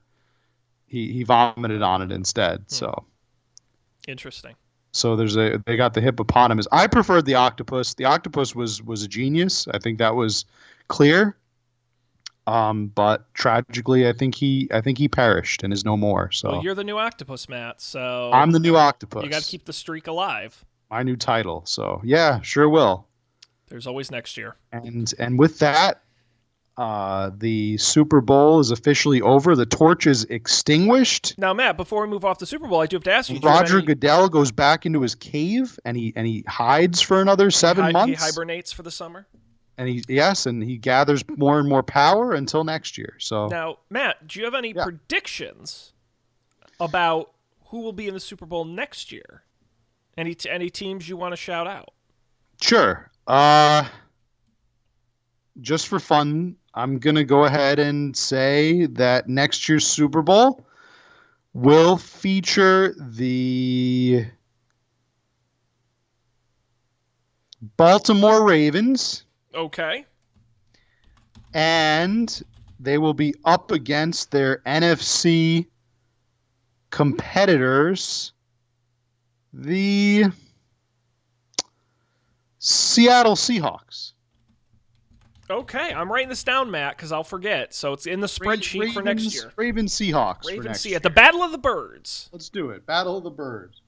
he vomited on it instead. So interesting. So they got the hippopotamus. I preferred the octopus. The octopus was a genius. I think that was clear. But tragically, I think he perished and is no more. So well, you're the new octopus, Matt. So I'm the new octopus. You got to keep the streak alive. My new title. So yeah, sure will. There's always next year. And with that, the Super Bowl is officially over. The torch is extinguished. Now, Matt, before we move off the Super Bowl, I do have to ask you. Roger Goodell goes back into his cave and he hides for another 7 months. He hibernates for the summer. And he gathers more and more power until next year. So now, Matt, do you have any predictions about who will be in the Super Bowl next year? Any teams you want to shout out? Sure. Just for fun, I'm going to go ahead and say that next year's Super Bowl will feature the Baltimore Ravens, Okay. and they will be up against their NFC competitors, the Seattle Seahawks. Okay, I'm writing this down, Matt, because I'll forget. So it's in the spreadsheet for next year. Ravens Seahawks. Ravens Seahawks. The Battle of the Birds. Let's do it. Battle of the Birds.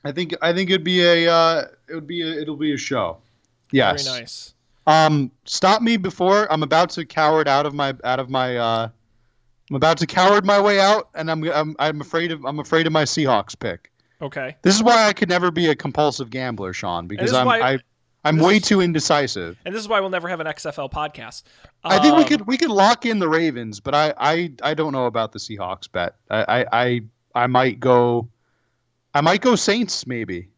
I think it'd be it'll be a show. Yes. Very nice. Stop me before I'm about to coward I'm about to coward my way out, and I'm afraid of my Seahawks pick. Okay. This is why I could never be a compulsive gambler, Sean, because I'm way too indecisive. And this is why we'll never have an XFL podcast. I think we could lock in the Ravens, but I don't know about the Seahawks bet. I might go Saints maybe.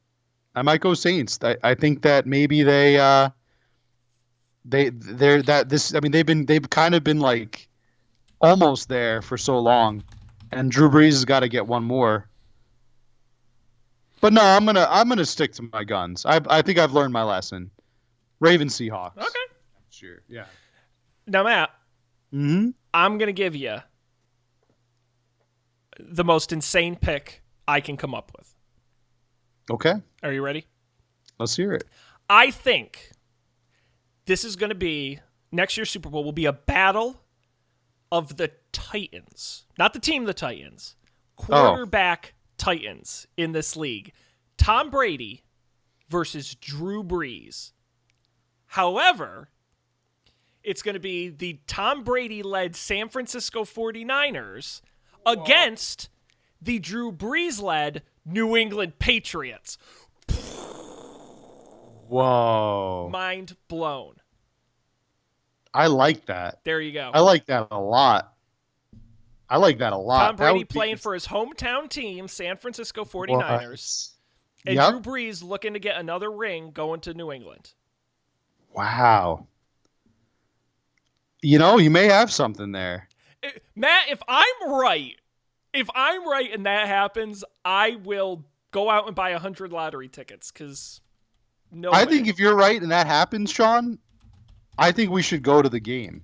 I might go Saints. I think that maybe they've kind of been like almost there for so long, and Drew Brees has got to get one more. But no, I'm gonna stick to my guns. I think I've learned my lesson. Ravens Seahawks. Okay. Sure. Yeah. Now, Matt, Mm-hmm. I'm gonna give you the most insane pick I can come up with. Okay. Are you ready? Let's hear it. I think this is going to be next year's Super Bowl will be a battle of the Titans, not the team, the Titans, quarterback Titans in this league. Tom Brady versus Drew Brees. However, it's going to be the Tom Brady-led San Francisco 49ers against the Drew Brees-led New England Patriots. Whoa. Mind blown. I like that. There you go. I like that a lot. Tom Brady playing for his hometown team, San Francisco 49ers. And Drew Brees looking to get another ring going to New England. Wow. You may have something there. Matt, if I'm right and that happens, I will go out and buy 100 lottery tickets because I think if you're right and that happens, Sean, I think we should go to the game.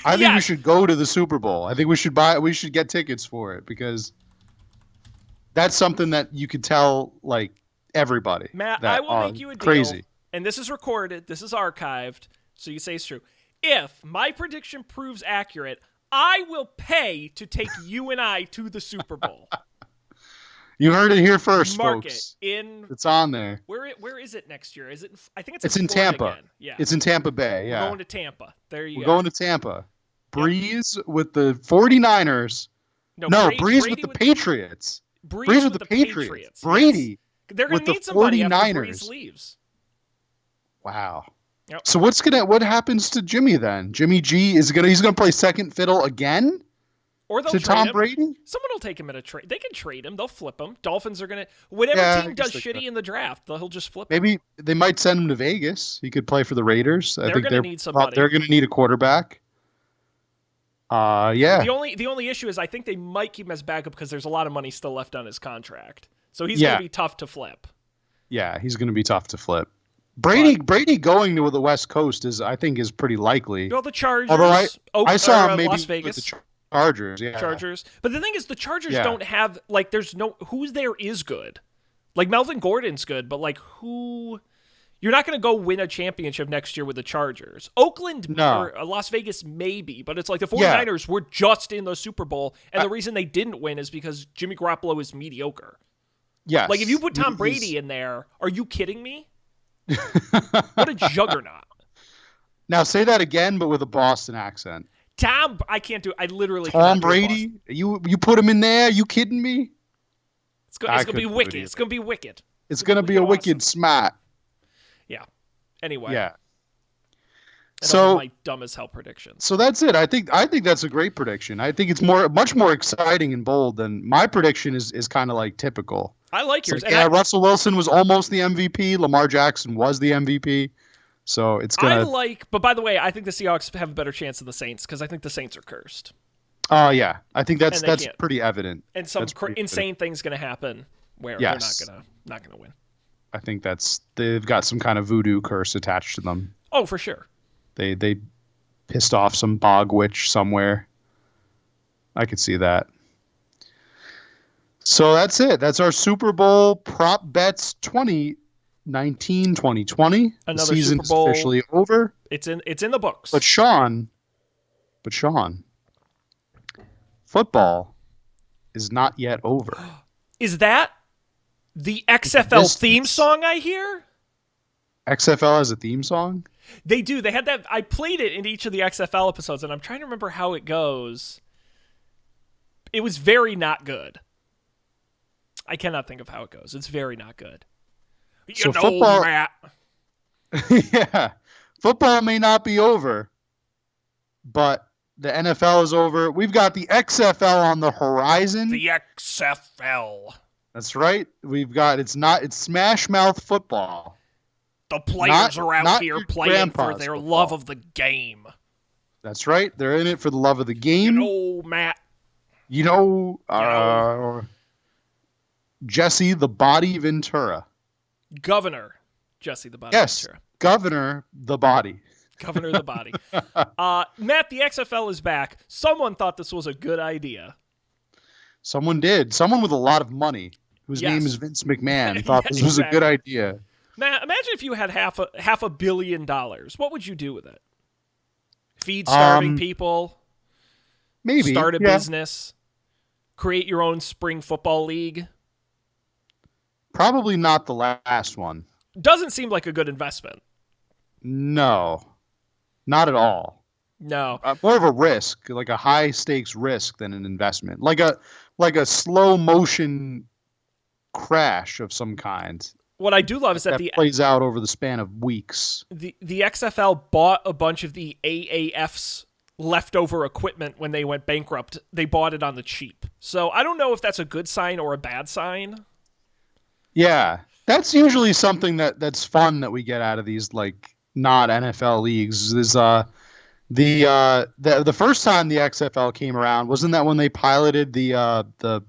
I think we should go to the Super Bowl. I think we should get tickets for it because that's something that you could tell like everybody. Matt, I will make you a deal. Crazy. And this is recorded, this is archived, so you say it's true. If my prediction proves accurate, I will pay to take you and I to the Super Bowl. You heard it here first, Mark folks. It's on there. Where is it next year? Is it? I think it's in Tampa. Again. Yeah, it's in Tampa Bay. Yeah, we're going to Tampa. There you go. We're going to Tampa. Breeze with the 49ers. No, Breeze with the Patriots. Breeze with the Patriots. Brady. Yes. They're going to need somebody after Breeze leaves. Wow. Yep. So what happens to Jimmy then? Jimmy G he's gonna play second fiddle again? Or they'll to trade Tom him. Brady? Someone will take him at a trade. They can trade him. They'll flip him. Dolphins are gonna whatever team does shitty in the draft, he'll just flip him. Maybe they might send him to Vegas. He could play for the Raiders. They're gonna need somebody. They're gonna need a quarterback. Yeah. The only issue is I think they might keep him as backup because there's a lot of money still left on his contract. So he's gonna be tough to flip. Yeah, he's gonna be tough to flip. Brady going to the West Coast is pretty likely. Well, the Chargers. Although I saw him maybe Las Vegas. With the Chargers. Yeah. Chargers. But the thing is, the Chargers don't have there's no who's there is good. Like Melvin Gordon's good, but who? You're not going to go win a championship next year with the Chargers. Oakland or Las Vegas maybe, but it's like the 49ers were just in the Super Bowl, and the reason they didn't win is because Jimmy Garoppolo is mediocre. Yes. Like if you put Tom Brady in there, are you kidding me? What a juggernaut. Now say that again, but with a Boston accent. I can't do it. I literally Tom Brady? You put him in there? You kidding me? It's going to be wicked. It's going to be wicked. It's going to be a wicked smack. Yeah. Anyway. Yeah. So my dumb as hell predictions. So that's it. I think that's a great prediction. I think it's much more exciting and bold than my prediction is kind of like typical. I like yours. Russell Wilson was almost the MVP. Lamar Jackson was the MVP. So it's gonna. But by the way, I think the Seahawks have a better chance than the Saints because I think the Saints are cursed. Oh yeah, I think that's pretty evident. And some insane thing's gonna happen where they're not gonna win. I think they've got some kind of voodoo curse attached to them. Oh, for sure. They pissed off some bog witch somewhere. I could see that. So that's it. That's our Super Bowl prop bets 2019-2020. Another the season's Super Bowl. Officially over. It's in the books. But Sean, football is not yet over. Is that the XFL theme song I hear? XFL has a theme song? They do. They had that. I played it in each of the XFL episodes, and I'm trying to remember how it goes. It was very not good. I cannot think of how it goes. It's very not good. So football, Matt. Yeah. Football may not be over, but the NFL is over. We've got the XFL on the horizon. The XFL. That's right. It's Smash Mouth football. The players are out here playing for their football. love of the game. That's right. They're in it for the love of the game. Matt. Jesse the Body Ventura. Governor Jesse the Body Ventura. Governor the Body. Governor the Body. Matt, the XFL is back. Someone thought this was a good idea. Someone did. Someone with a lot of money, whose name is Vince McMahon, thought this was a good idea. Matt, imagine if you had half $500 million. What would you do with it? Feed starving people? Maybe. Start a business? Create your own spring football league? Probably not the last one. Doesn't seem like a good investment. No. Not at all. No. More of a risk, like a high stakes risk than an investment. Like a slow motion crash of some kind. What I do love is that plays out over the span of weeks. The XFL bought a bunch of the AAF's leftover equipment when they went bankrupt. They bought it on the cheap. So I don't know if that's a good sign or a bad sign. Yeah. That's usually something that's fun that we get out of these like not NFL leagues. Is the first time the XFL came around, wasn't that when they piloted the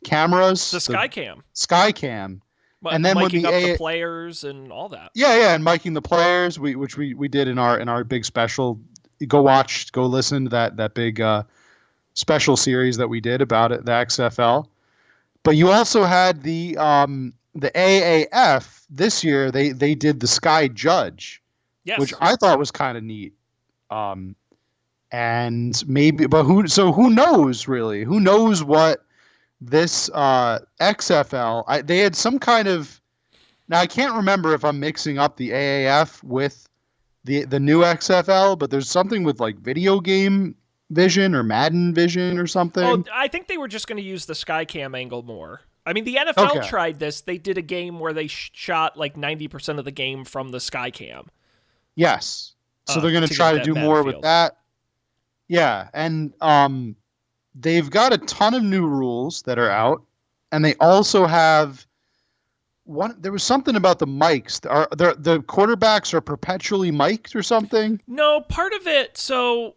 cameras? The Skycam. Skycam. And then miking up the players and all that. Yeah, and miking the players, which we did in our big special. Go listen to that big special series that we did about it, the XFL. But you also had the AAF this year. They did the Sky Judge, which I thought was kind of neat. And maybe, but who knows really? Who knows what this XFL? They had some kind of. Now I can't remember if I'm mixing up the AAF with the new XFL, but there's something with like video game vision or Madden vision or something. Oh, I think they were just going to use the Skycam angle more. I mean, the NFL tried this. They did a game where they shot like 90% of the game from the Skycam. Yes. So they're going to try to do more with that. Yeah, and they've got a ton of new rules that are out, and they also have there was something about the mics. The quarterbacks are perpetually mic'd or something? No, part of it. So,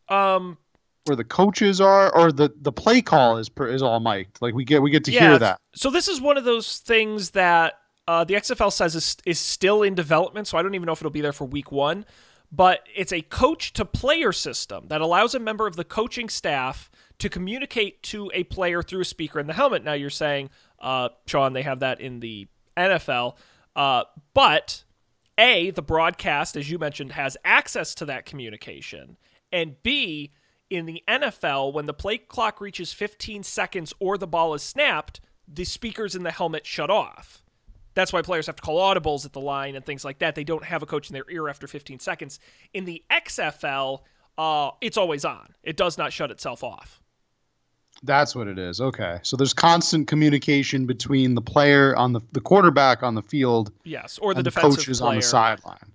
where the coaches are, or the play call is all mic'd. Like we get to hear that. So this is one of those things that the XFL says is still in development. So I don't even know if it'll be there for week 1. But it's a coach-to-player system that allows a member of the coaching staff to communicate to a player through a speaker in the helmet. Now you're saying, Sean, they have that in the NFL. But A, the broadcast, as you mentioned, has access to that communication. And B, in the NFL, when the play clock reaches 15 seconds or the ball is snapped, the speakers in the helmet shut off. That's why players have to call audibles at the line and things like that. They don't have a coach in their ear after 15 seconds. In the XFL, it's always on. It does not shut itself off. That's what it is. Okay. So there's constant communication between the player on the quarterback on the field. Yes, or the and defensive the coaches player on the sideline.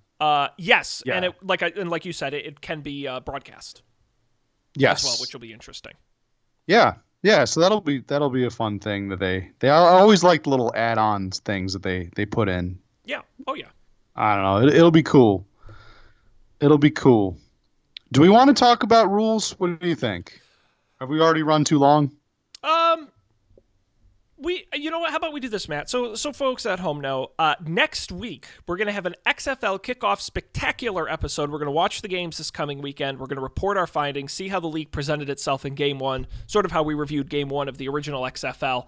Yes, yeah. And like you said, it can be broadcast. Yes. As well, which will be interesting. Yeah. Yeah, so that'll be a fun thing that they always like the little add-ons things that they put in. Yeah. Oh yeah. I don't know. It'll be cool. It'll be cool. Do we want to talk about rules? What do you think? Have we already run too long? You know what? How about we do this, Matt? So folks at home know, next week we're going to have an XFL kickoff spectacular episode. We're going to watch the games this coming weekend. We're going to report our findings, see how the league presented itself in Game 1, sort of how we reviewed Game 1 of the original XFL.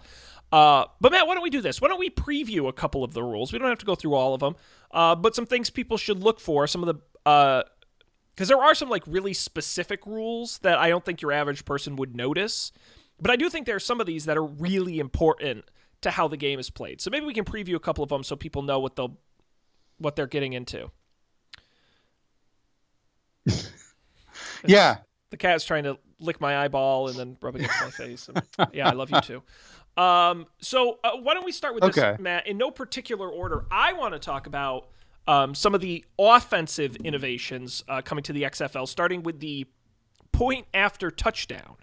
But Matt, why don't we do this? Why don't we preview a couple of the rules? We don't have to go through all of them, but some things people should look for. Some of the because there are some like really specific rules that I don't think your average person would notice. But I do think there are some of these that are really important to how the game is played. So maybe we can preview a couple of them so people know what they're getting into. Yeah. The cat's trying to lick my eyeball and then rub against my face. And, yeah, I love you too. So why don't we start with this, Matt? In no particular order, I want to talk about some of the offensive innovations coming to the XFL, starting with the point after touchdown.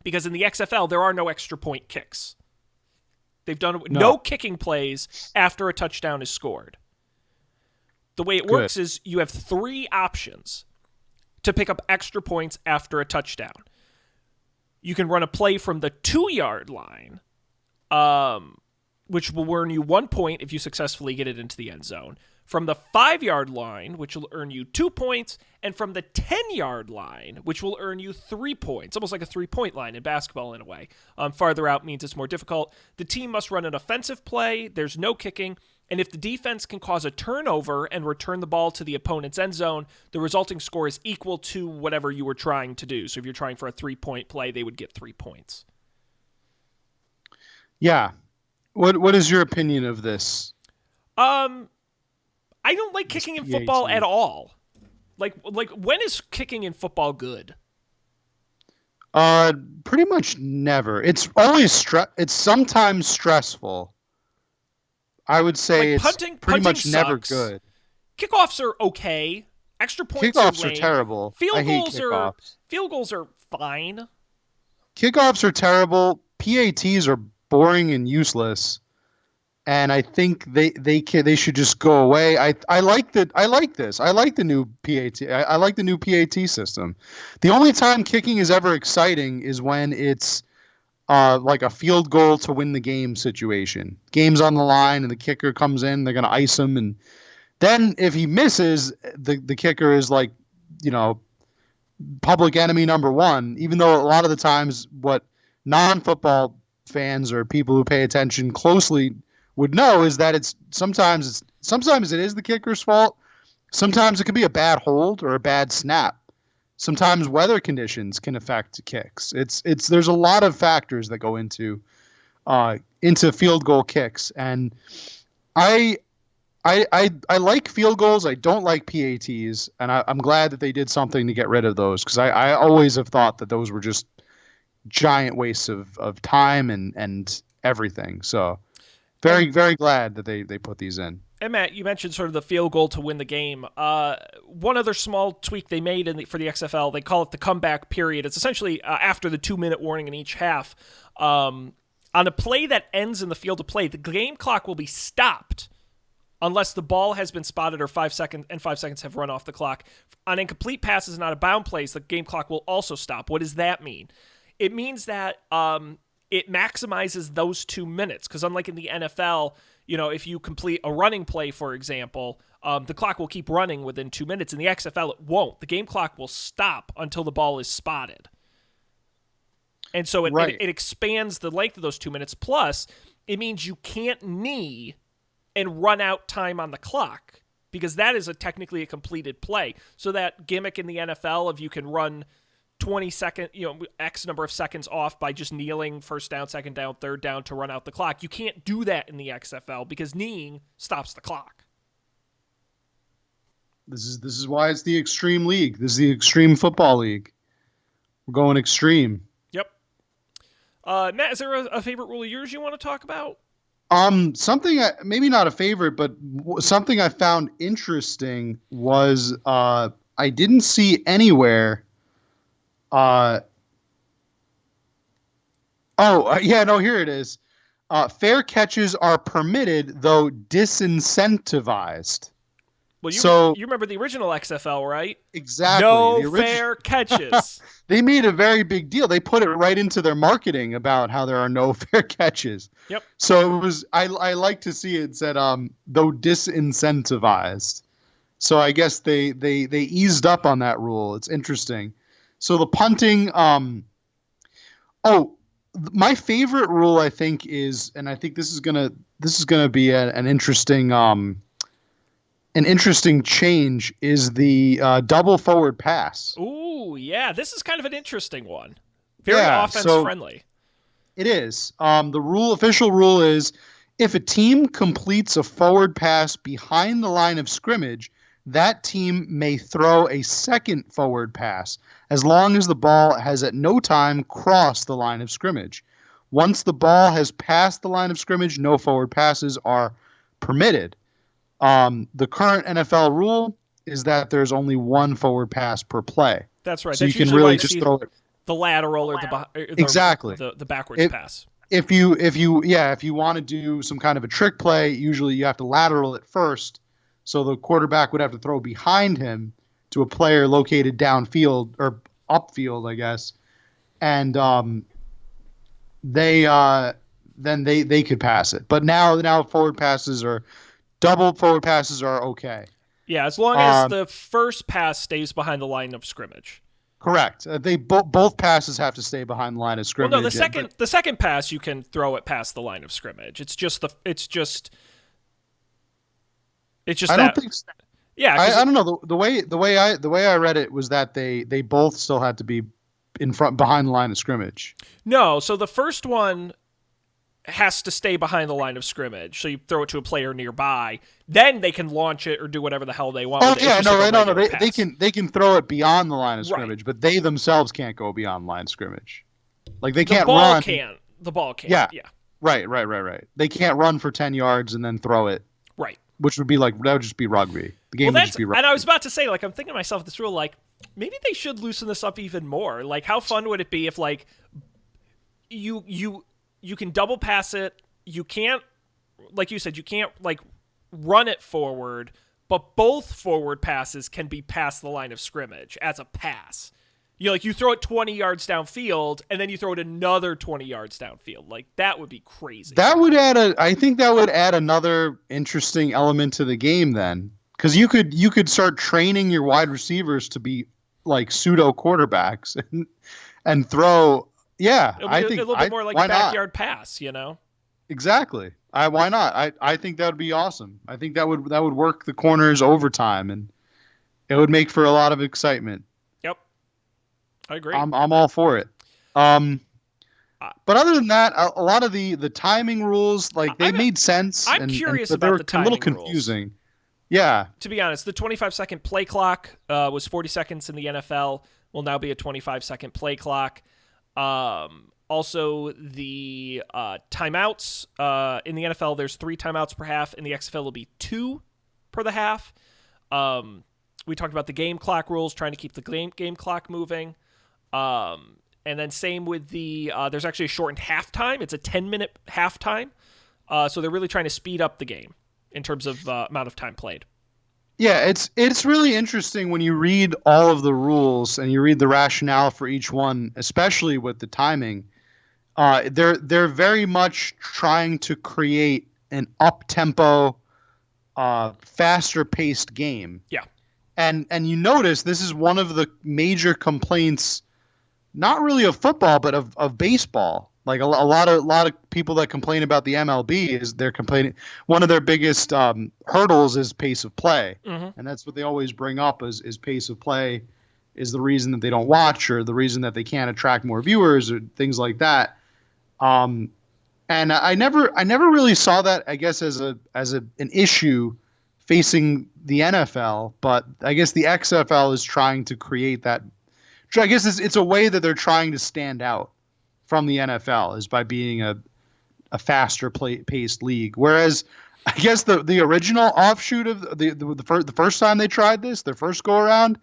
Because in the XFL, there are no extra point kicks. They've done no kicking plays after a touchdown is scored. The way it works is you have 3 options to pick up extra points after a touchdown. You can run a play from the 2-yard line, which will earn you 1 point if you successfully get it into the end zone. From the 5-yard line, which will earn you 2 points, and from the 10-yard line, which will earn you 3 points. Almost like a 3-point line in basketball in a way. Farther out means it's more difficult. The team must run an offensive play. There's no kicking. And if the defense can cause a turnover and return the ball to the opponent's end zone, the resulting score is equal to whatever you were trying to do. So if you're trying for a 3-point play, they would get 3 points. Yeah. What is your opinion of this? I don't like kicking in football at all. Like when is kicking in football good? Pretty much never. It's always it's sometimes stressful. I would say like it's pretty much sucks. Never good. Kickoffs are okay. Extra points kickoffs are lame. Are terrible. Field goals are fine. Kickoffs are terrible. PATs are boring and useless. And I think they should just go away. I like this. I like the new PAT. I like the new PAT system. The only time kicking is ever exciting is when it's like a field goal to win the game situation. Game's on the line and the kicker comes in. They're gonna ice him, and then if he misses, the kicker is like, public enemy number 1. Even though a lot of the times what non-football fans or people who pay attention closely would know is that sometimes it is the kicker's fault. Sometimes it could be a bad hold or a bad snap. Sometimes weather conditions can affect kicks. There's a lot of factors that go into field goal kicks, and I like field goals. I don't like PATs, and I'm glad that they did something to get rid of those, because I always have thought that those were just giant wastes of time and everything. So. Very, very glad that they put these in. And Matt, you mentioned sort of the field goal to win the game. One other small tweak they made for the XFL, they call it the comeback period. It's essentially after the 2-minute warning in each half. On a play that ends in the field of play, the game clock will be stopped unless the ball has been spotted or 5 seconds have run off the clock. On incomplete passes and out of bound plays, the game clock will also stop. What does that mean? It means that it maximizes those 2 minutes, because unlike in the NFL, if you complete a running play, for example, the clock will keep running within 2 minutes. In the XFL, it won't. The game clock will stop until the ball is spotted. And so it expands the length of those 2 minutes. Plus, it means you can't knee and run out time on the clock, because that is technically a completed play. So that gimmick in the NFL of you can run 20 second, X number of seconds off by just kneeling, first down, second down, third down to run out the clock. You can't do that in the XFL because kneeing stops the clock. This is why it's the Extreme League. This is the Extreme Football League. We're going extreme. Yep. Matt, is there a favorite rule of yours you want to talk about? Something, maybe not a favorite, but something I found interesting was I didn't see anywhere. Here it is. Fair catches are permitted, though disincentivized. Well, So you remember the original XFL, right? exactly, No fair catches. they made a very big deal. They put it right into their marketing about how there are no fair catches. Yep. So it was. I like to see it said though disincentivized. So I guess they eased up on that rule. It's interesting. So the punting. My favorite rule I think is, and I think this is gonna be an interesting change, is the double forward pass. Ooh, yeah. This is kind of an interesting one. Very offense friendly. It is. The official rule is if a team completes a forward pass behind the line of scrimmage, that team may throw a second forward pass as long as the ball has at no time crossed the line of scrimmage. Once the ball has passed the line of scrimmage, no forward passes are permitted. The current NFL rule is that there's only one forward pass per play. That's right. So That's you can really just throw it. The lateral or exactly the backwards pass. If you want to do some kind of a trick play, usually you have to lateral it first. So the quarterback would have to throw behind him to a player located downfield or upfield, I guess. And they could pass it. But now double forward passes are okay. Yeah, as long as the first pass stays behind the line of scrimmage. Correct. They both passes have to stay behind the line of scrimmage. Well, no, the second pass you can throw it past the line of scrimmage. It's just I that. Don't think. Yeah, I don't know. The way I read it was that they both still had to be in front behind the line of scrimmage. No, so the first one has to stay behind the line of scrimmage. So you throw it to a player nearby, then they can launch it or do whatever the hell they want. Oh yeah, no. They can throw it beyond the line of scrimmage, but they themselves can't go beyond the line of scrimmage. Like they can't run. The ball can't. Yeah. Right. They can't run for 10 yards and then throw it. Right. Which would be that would just be rugby. The game would just be rugby. And I was about to say, I'm thinking to myself, this rule, maybe they should loosen this up even more. How fun would it be if, you can double pass it, you can't, like you said, you can't, run it forward, but both forward passes can be past the line of scrimmage as a pass. You throw it 20 yards downfield, and then you throw it another 20 yards downfield. That would be crazy. I think that would add another interesting element to the game then. Because you could start training your wide receivers to be pseudo quarterbacks and throw. Yeah, I think a little bit more like a backyard pass, Exactly. Why not? I think that would be awesome. I think that would work the corners overtime, and it would make for a lot of excitement. Yep, I agree. I'm all for it. But other than that, a lot of the timing rules, they made sense. I'm curious about the timing rules. A little confusing. Yeah. To be honest, the 25-second play clock was 40 seconds in the NFL. Will now be a 25-second play clock. Also, the timeouts in the NFL, there's 3 timeouts per half. In the XFL, will be 2 per the half. We talked about the game clock rules, trying to keep the game clock moving. And then same with there's actually a shortened halftime. It's a 10-minute halftime. So they're really trying to speed up the game in terms of amount of time played. Yeah, it's really interesting when you read all of the rules and you read the rationale for each one, especially with the timing. They're very much trying to create an up-tempo, faster-paced game. Yeah. And you notice this is one of the major complaints, not really of football, but of baseball. A lot of people that complain about the MLB is they're complaining. One of their biggest hurdles is pace of play, and that's what they always bring up is pace of play is the reason that they don't watch or the reason that they can't attract more viewers or things like that. And I never really saw that, I guess, as an issue facing the NFL, but I guess the XFL is trying to create that. I guess it's a way that they're trying to stand out from the NFL is by being a faster paced league. Whereas I guess the original offshoot of the first time they tried this, their first go around,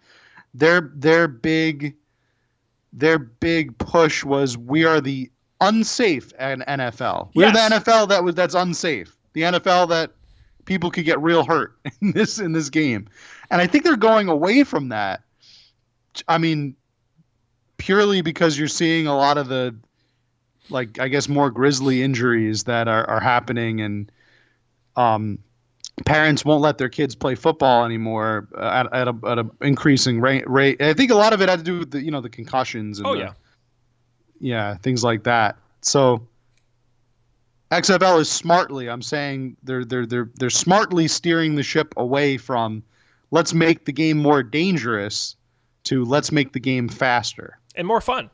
their big push was we are the unsafe NFL. We're the NFL that's unsafe. The NFL that people could get real hurt in this game. And I think they're going away from that. I mean, purely because you're seeing a lot of the, like, I guess more grisly injuries that are happening, and parents won't let their kids play football anymore at a increasing rate. I think a lot of it had to do with the concussions and things like that. So XFL is smartly, I'm saying they're smartly steering the ship away from let's make the game more dangerous to let's make the game faster and more fun.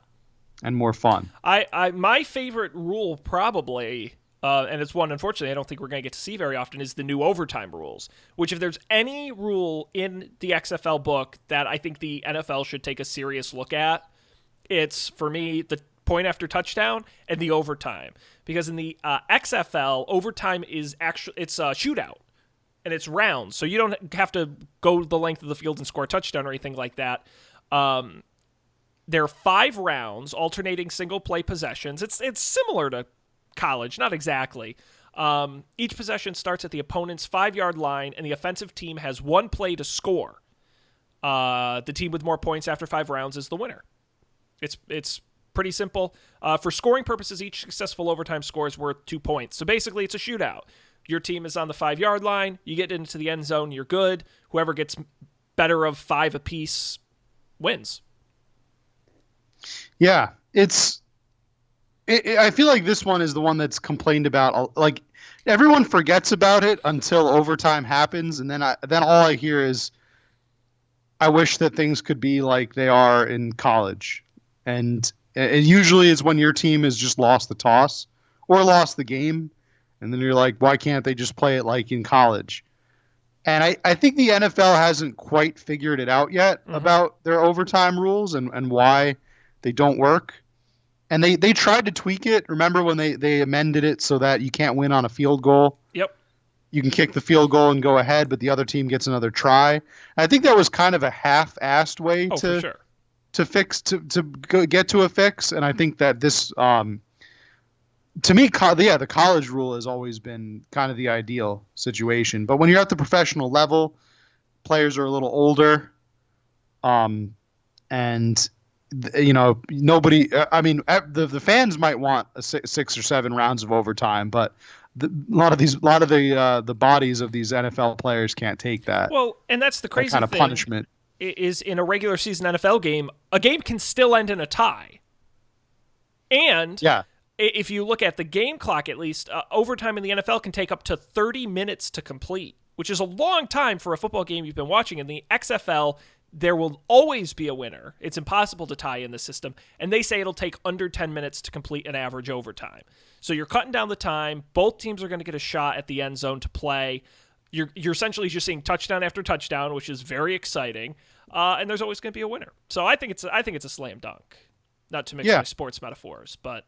My favorite rule probably, and it's one unfortunately I don't think we're going to get to see very often, is the new overtime rules, which if there's any rule in the XFL book that I think the NFL should take a serious look at, it's, for me, the point after touchdown and the overtime. Because in the XFL, overtime is actually, it's a shootout and it's rounds, so you don't have to go the length of the field and score a touchdown or anything like that. There are 5 rounds, alternating single-play possessions. It's similar to college, not exactly. Each possession starts at the opponent's 5-yard line, and the offensive team has 1 play to score. The team with more points after 5 rounds is the winner. It's pretty simple. For scoring purposes, each successful overtime score is worth 2 points. So basically, it's a shootout. Your team is on the 5-yard line. You get into the end zone, you're good. Whoever gets better of 5 apiece wins. Yeah, I feel like this one is the one that's complained about. Like, everyone forgets about it until overtime happens, and then all I hear is, I wish that things could be like they are in college. And it usually is when your team has just lost the toss or lost the game, and then you're like, why can't they just play it like in college? And I think the NFL hasn't quite figured it out yet about their overtime rules and why they don't work. And they tried to tweak it. Remember when they amended it so that you can't win on a field goal? Yep. You can kick the field goal and go ahead, but the other team gets another try. And I think that was kind of a half-assed way to fix to get to a fix. And I think that this, to me, the college rule has always been kind of the ideal situation. But when you're at the professional level, players are a little older, and nobody. I mean, the fans might want 6 or 7 rounds of overtime, but a lot of the bodies of these NFL players can't take that. Well, and that's the crazy kind of thing, punishment. Is in a regular season NFL game, a game can still end in a tie. And if you look at the game clock, at least, overtime in the NFL can take up to 30 minutes to complete, which is a long time for a football game you've been watching. In the XFL, there will always be a winner. It's impossible to tie in the system. And they say it'll take under 10 minutes to complete an average overtime. So you're cutting down the time. Both teams are going to get a shot at the end zone to play. You're essentially just seeing touchdown after touchdown, which is very exciting. And there's always going to be a winner. So I think it's a slam dunk. Not to mix my sports metaphors, but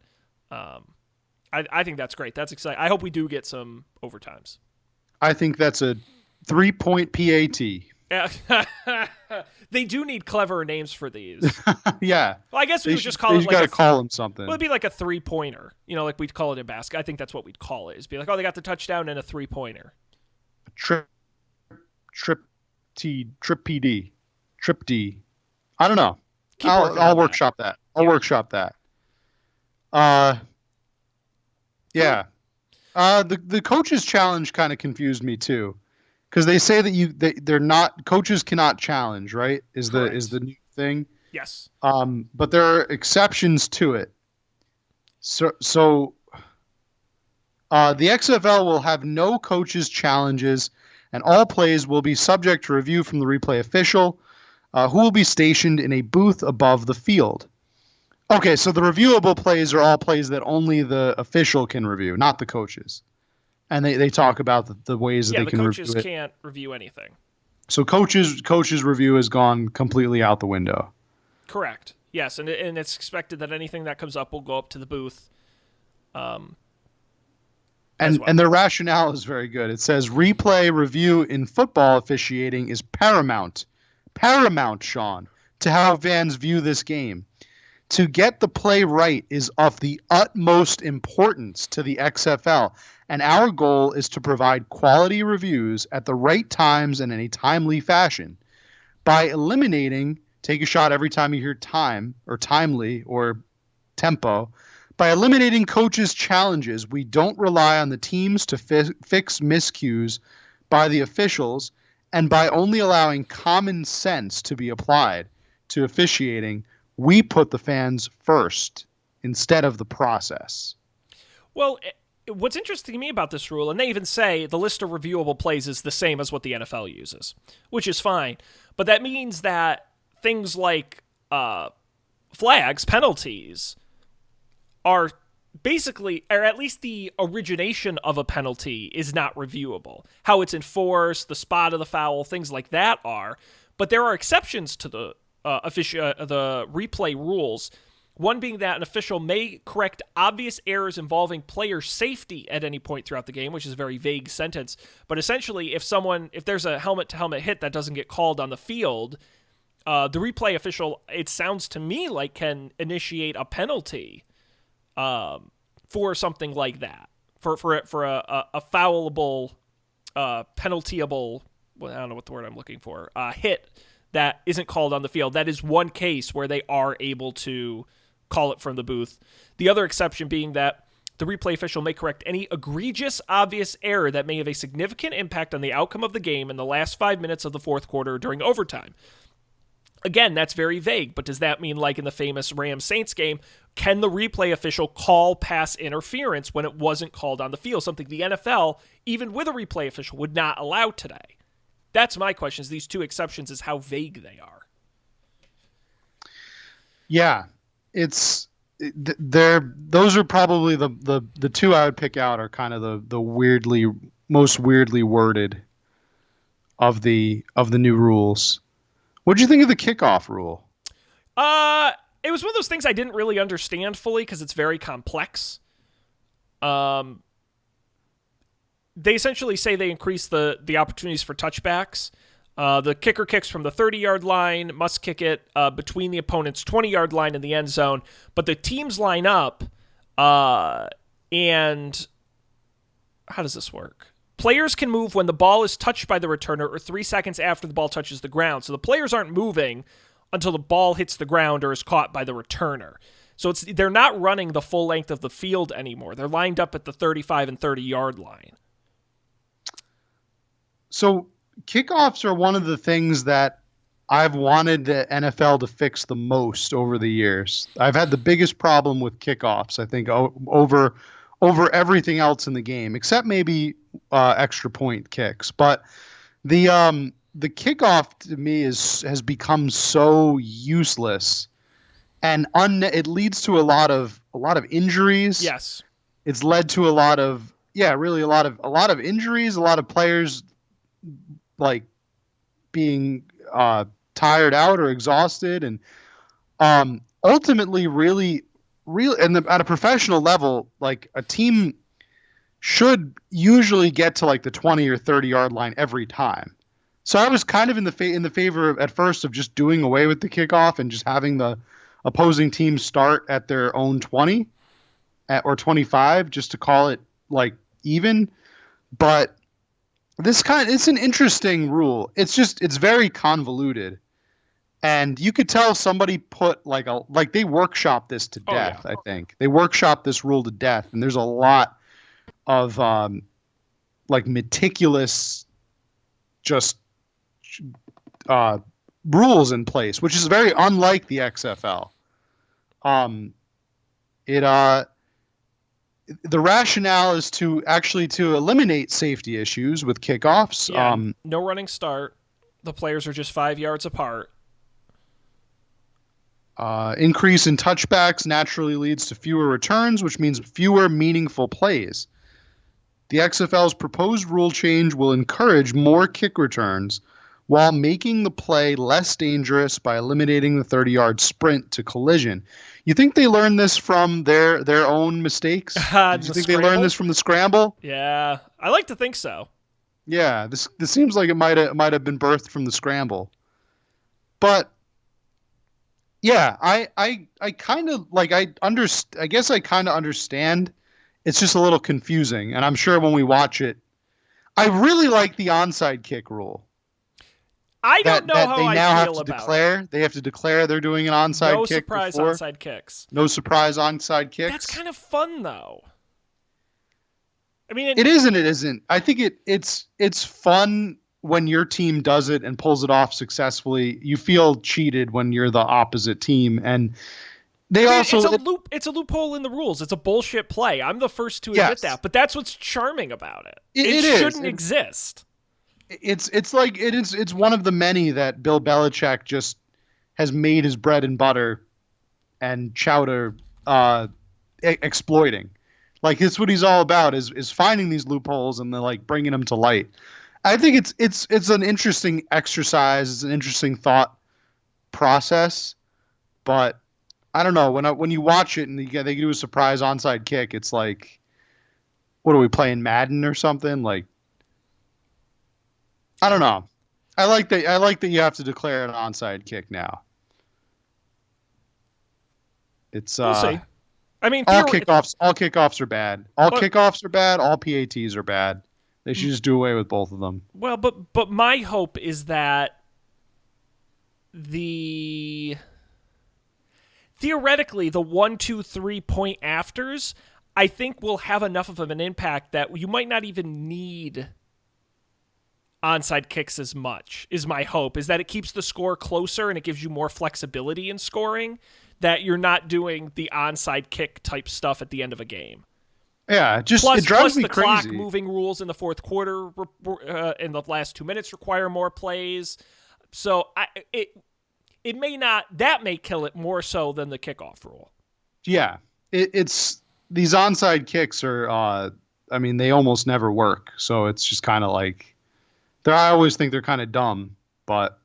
I think that's great. That's exciting. I hope we do get some overtimes. I think that's a 3-point PAT. They do need clever names for these. Yeah. Well, I guess we would just call it like you got to call them something. Well, it'd be like a 3-pointer. Like we'd call it in basketball. I think that's what we'd call it. Is be like, oh, they got the touchdown and a 3-pointer. Trip PD. Trip D. I don't know. I'll workshop that. I'll workshop that. Yeah. The coaches challenge kind of confused me too, because they say that they're not, coaches cannot challenge, right? Is the new thing? Yes. But there are exceptions to it. So the XFL will have no coaches challenges, and all plays will be subject to review from the replay official, who will be stationed in a booth above the field. Okay, so the reviewable plays are all plays that only the official can review, not the coaches. And they talk about the ways that they can review it. Yeah, the coaches can't review anything. So coaches review has gone completely out the window. Correct. Yes, and it's expected that anything that comes up will go up to the booth. And their rationale is very good. It says replay review in football officiating is paramount, Sean, to how fans view this game. To get the play right is of the utmost importance to the XFL, and our goal is to provide quality reviews at the right times and in a timely fashion. By eliminating, take a shot every time you hear time or timely or tempo, by eliminating coaches' challenges, we don't rely on the teams to fix miscues by the officials, and by only allowing common sense to be applied to officiating, we put the fans first instead of the process. Well, what's interesting to me about this rule, and they even say the list of reviewable plays is the same as what the NFL uses, which is fine. But that means that things like flags, penalties, are basically, or at least the origination of a penalty is not reviewable. How it's enforced, the spot of the foul, things like that are. But there are exceptions to the replay rules. One being that an official may correct obvious errors involving player safety at any point throughout the game, which is a very vague sentence. But essentially, if there's a helmet-to-helmet hit that doesn't get called on the field, the replay official, it sounds to me like, can initiate a penalty for something like that, for a foulable, penaltyable, well, I don't know what the word I'm looking for, hit that isn't called on the field. That is one case where they are able to call it from the booth. The other exception being that the replay official may correct any egregious, obvious error that may have a significant impact on the outcome of the game in the last 5 minutes of the fourth quarter during overtime. Again, that's very vague, but does that mean, like in the famous Rams-Saints game, can the replay official call pass interference when it wasn't called on the field? Something the NFL, even with a replay official, would not allow today. That's my question, is these two exceptions is how vague they are. Yeah, those are probably the two I would pick out are kind of the most weirdly worded of the new rules. What did you think of the kickoff rule? It was one of those things I didn't really understand fully because it's very complex. They essentially say they increase the opportunities for touchbacks. The kicker kicks from the 30-yard line, must kick it between the opponent's 20-yard line and the end zone. But the teams line up, and how does this work? Players can move when the ball is touched by the returner or 3 seconds after the ball touches the ground. So the players aren't moving until the ball hits the ground or is caught by the returner. So they're not running the full length of the field anymore. They're lined up at the 35 and 30-yard line. So kickoffs are one of the things that I've wanted the NFL to fix the most over the years. I've had the biggest problem with kickoffs, I think, over everything else in the game, except maybe extra point kicks. But the kickoff to me has become so useless, and it leads to a lot of injuries. Yes, it's led to a lot of injuries, a lot of players like being tired out or exhausted, and ultimately really at a professional level, like a team should usually get to like the 20 or 30-yard line every time. So I was kind of in the favor of, at first, of just doing away with the kickoff and just having the opposing team start at their own 20 or 25 just to call it like even. But it's an interesting rule. It's very convoluted. And you could tell somebody put they workshopped this to death. Oh, yeah. I think they workshopped this rule to death, and there's a lot of meticulous just rules in place, which is very unlike the XFL. The rationale is to eliminate safety issues with kickoffs. Yeah, no running start. The players are just 5 yards apart. Increase in touchbacks naturally leads to fewer returns, which means fewer meaningful plays. The XFL's proposed rule change will encourage more kick returns while making the play less dangerous by eliminating the 30-yard sprint to collision. You think they learned this from their own mistakes? Do you think they learned this from the scramble? Yeah, I like to think so. Yeah, this seems like it might have been birthed from the scramble. But Yeah, I kind of like I guess I kind of understand. It's just a little confusing, and I'm sure when we watch it, I really like the onside kick rule. I don't That know how they I now have feel to about it. declare. They have to declare they're doing an onside No kick surprise before. onside kicks. No surprise onside kicks. That's kind of fun, though. I mean, It is and it isn't. I think it's fun when your team does it and pulls it off successfully. You feel cheated when you're the opposite team, and they also it's a loophole in the rules. It's a bullshit play. I'm the first to admit Yes. that, but that's what's charming about it. It is. Shouldn't exist. It's one of the many that Bill Belichick just has made his bread and butter and chowder exploiting. Like it's what he's all about is finding these loopholes and then like bringing them to light. I think it's an interesting exercise. It's an interesting thought process, but I don't know when you watch it and they do a surprise onside kick. It's like, what are we playing Madden or something? Like I don't know. I like that. I like that you have to declare an onside kick now. It's We'll see. I mean, all kickoffs are bad. Kickoffs are bad. All PATs are bad. They should just do away with both of them. well, but my hope is that theoretically the 1, 2, 3 point afters, I think will have enough of an impact that you might not even need onside kicks as much. Is my hope is that it keeps the score closer and it gives you more flexibility in scoring. That you're not doing the onside kick type stuff at the end of a game. Yeah, it drives plus me the crazy. clock moving rules in the fourth quarter in the last 2 minutes require more plays. So it may not, that may kill it more so than the kickoff rule. Yeah, it's these onside kicks are. I mean, they almost never work. So it's just kind of like I always think they're kind of dumb, but.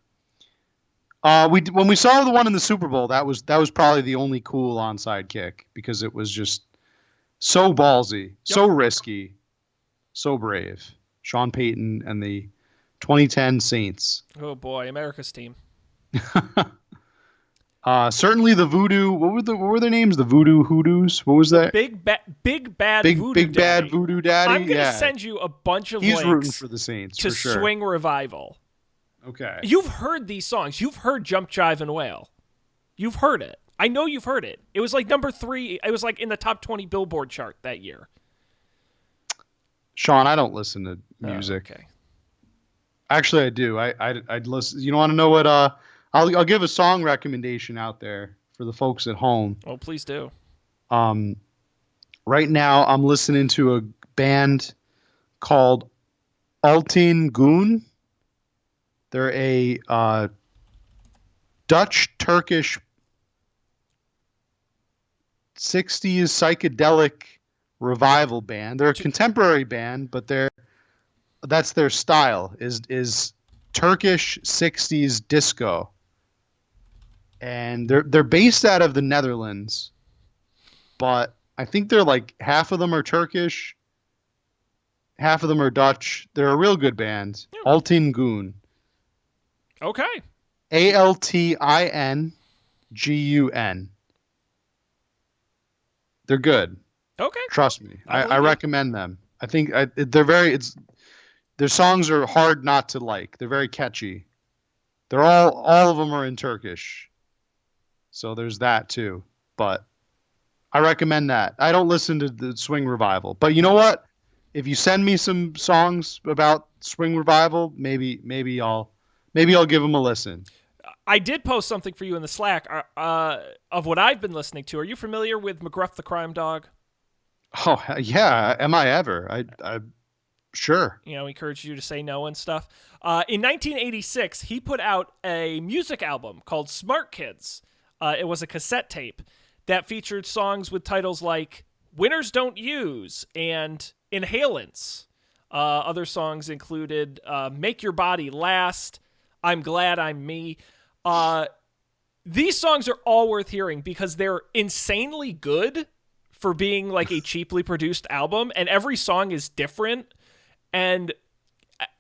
When we saw the one in the Super Bowl, that was probably the only cool onside kick because it was just so ballsy, so risky, so brave. Sean Payton and the 2010 Saints. Oh boy, America's team. Certainly the Voodoo. What were their names? The Voodoo Hoodoos. What was that? Big bad Voodoo big bad Daddy. Voodoo Daddy. I'm gonna send you a bunch of He's links rooting for the Saints to for sure. Swing Revival. Okay. You've heard these songs. You've heard Jump, Jive, and Wail. You've heard it. I know you've heard it. It was like number 3. It was like in the top 20 Billboard chart that year. Sean, I don't listen to music. Okay. Actually, I do. I'd listen. You want to know what? I'll give a song recommendation out there for the folks at home. Oh, please do. Right now, I'm listening to a band called Altin Goon. They're a Dutch-Turkish 60s psychedelic revival band. They're a contemporary band, but that's their style is Turkish 60s disco. And they're based out of the Netherlands, but I think they're like half of them are Turkish, half of them are Dutch. They're a real good band. Yeah. Altin Goon. Okay. Altingun. They're good. Okay. Trust me. I believe you. recommend them. I think their songs are hard not to like. They're very catchy. They're all of them are in Turkish. So there's that too. But I recommend that. I don't listen to the Swing Revival. But you know what? If you send me some songs about Swing Revival, maybe I'll give them a listen. I did post something for you in the Slack of what I've been listening to. Are you familiar with McGruff the Crime Dog? Oh yeah, am I ever? I sure. You know, encouraged you to say no and stuff. In 1986, he put out a music album called Smart Kids. It was a cassette tape that featured songs with titles like Winners Don't Use and Inhalants. Other songs included Make Your Body Last, I'm Glad I'm Me. These songs are all worth hearing because they're insanely good for being like a cheaply produced album, and every song is different. And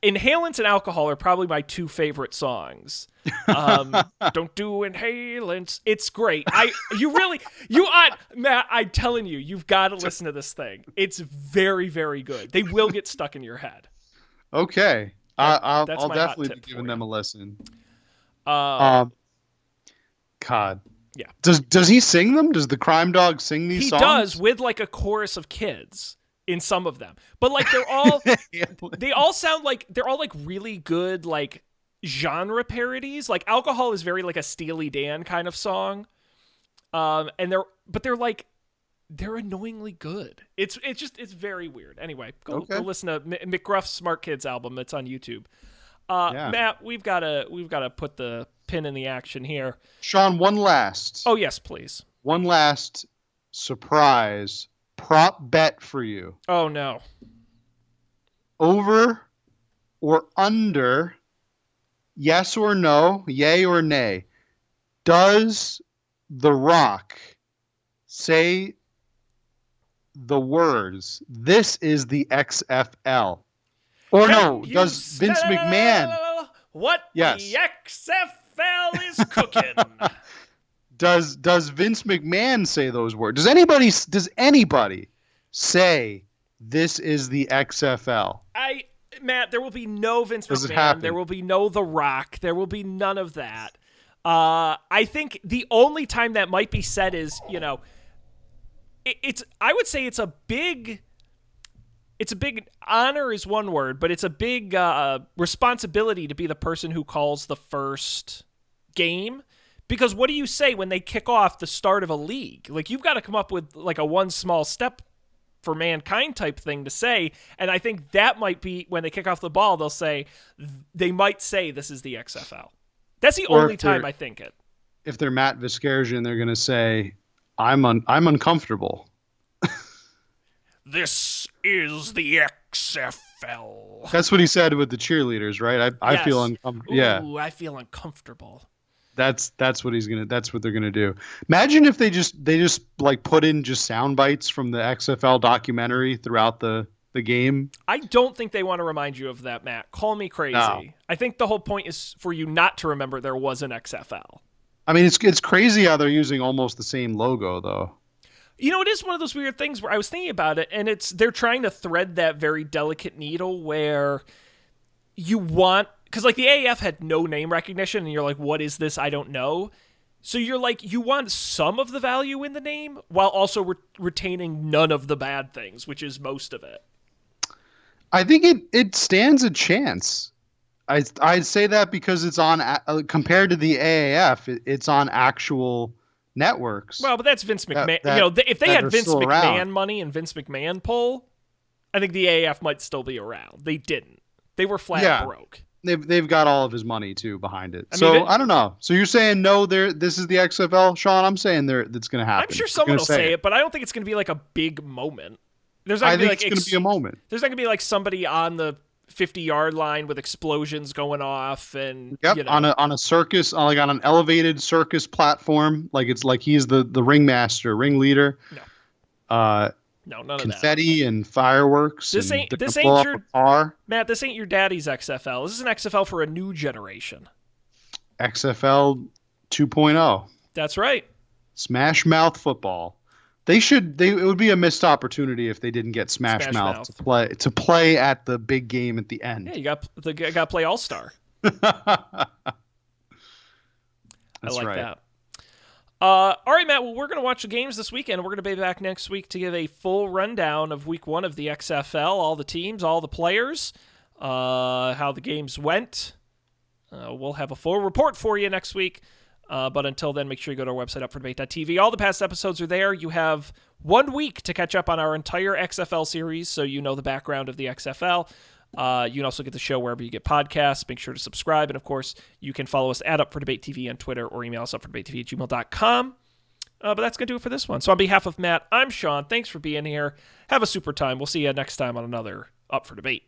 Inhalants and Alcohol are probably my two favorite songs. Don't do inhalants. It's great. Matt, I'm telling you, you've got to listen to this thing. It's very, very good. They will get stuck in your head. Okay. I'll definitely be giving them a listen. God. Yeah. Does he sing them? Does the Crime Dog sing these songs? He does, with like a chorus of kids in some of them. But like they all sound like they're all like really good like genre parodies. Like Alcohol is very like a Steely Dan kind of song. And they're annoyingly good. It's very weird. Anyway, go listen to McGruff's Smart Kids album. It's on YouTube. Matt, we've got to put the pin in the action here. Sean, one last. Oh yes, please. One last surprise prop bet for you. Oh no. Over or under, yes or no, yay or nay. Does The Rock say the words, "This is the XFL"? Or no, does Vince McMahon... What the XFL is cooking? Does Vince McMahon say those words? Does anybody say this is the XFL? Matt, there will be no Vince McMahon. There will be no The Rock. There will be none of that. I think the only time that might be said is, I would say it's a big honor is one word, but it's a big responsibility to be the person who calls the first game. Because what do you say when they kick off the start of a league? Like, you've got to come up with like a one small step for mankind type thing to say. And I think that might be when they kick off the ball, they might say this is the XFL. That's the only time I think it. If they're Matt Viscarsian, they're going to say, I'm uncomfortable. This is the XFL. That's what he said with the cheerleaders, right? I feel uncomfortable. Yeah. Ooh, I feel uncomfortable. That's what they're gonna do. Imagine if they just like put in just sound bites from the XFL documentary throughout the game. I don't think they want to remind you of that, Matt. Call me crazy. No. I think the whole point is for you not to remember there was an XFL. I mean, it's crazy how they're using almost the same logo though. It is one of those weird things where I was thinking about it, and they're trying to thread that very delicate needle where you want. Because, like, the AAF had no name recognition, and you're like, what is this? I don't know. So you're like, you want some of the value in the name while also retaining none of the bad things, which is most of it. I think it stands a chance. I'd say that because it's on, compared to the AAF, it's on actual networks. Well, but that's Vince McMahon. If they had Vince McMahon money and Vince McMahon pull, I think the AAF might still be around. They didn't. They were flat broke. They've got all of his money too behind it. I don't know. So you're saying no? This is the XFL, Sean. I'm saying that's going to happen. I'm sure someone will say it, but I don't think it's going to be like a big moment. It's going to be a moment. There's not going to be like somebody on the 50-yard line with explosions going off and on a circus, like on an elevated circus platform, like it's like he's the ringmaster, ringleader. No. No, none confetti and fireworks. This ain't your car. Matt, this ain't your daddy's XFL. This is an XFL for a new generation. XFL 2.0. That's right. Smash Mouth football. It would be a missed opportunity if they didn't get Smash Mouth to play at the big game at the end. Yeah, you got to play All-Star. That's I like right. that. All right, Matt, well, we're going to watch the games this weekend. We're going to be back next week to give a full rundown of week 1 of the XFL, all the teams, all the players, how the games went. We'll have a full report for you next week. But until then, make sure you go to our website, upfordebate.tv. All the past episodes are there. You have 1 week to catch up on our entire XFL series, so you know the background of the XFL. You can also get the show wherever you get podcasts. Make sure to subscribe. And, of course, you can follow us at UpForDebateTV on Twitter or email us upfordebatetv@gmail.com. But that's going to do it for this one. So on behalf of Matt, I'm Sean. Thanks for being here. Have a super time. We'll see you next time on another Up for Debate.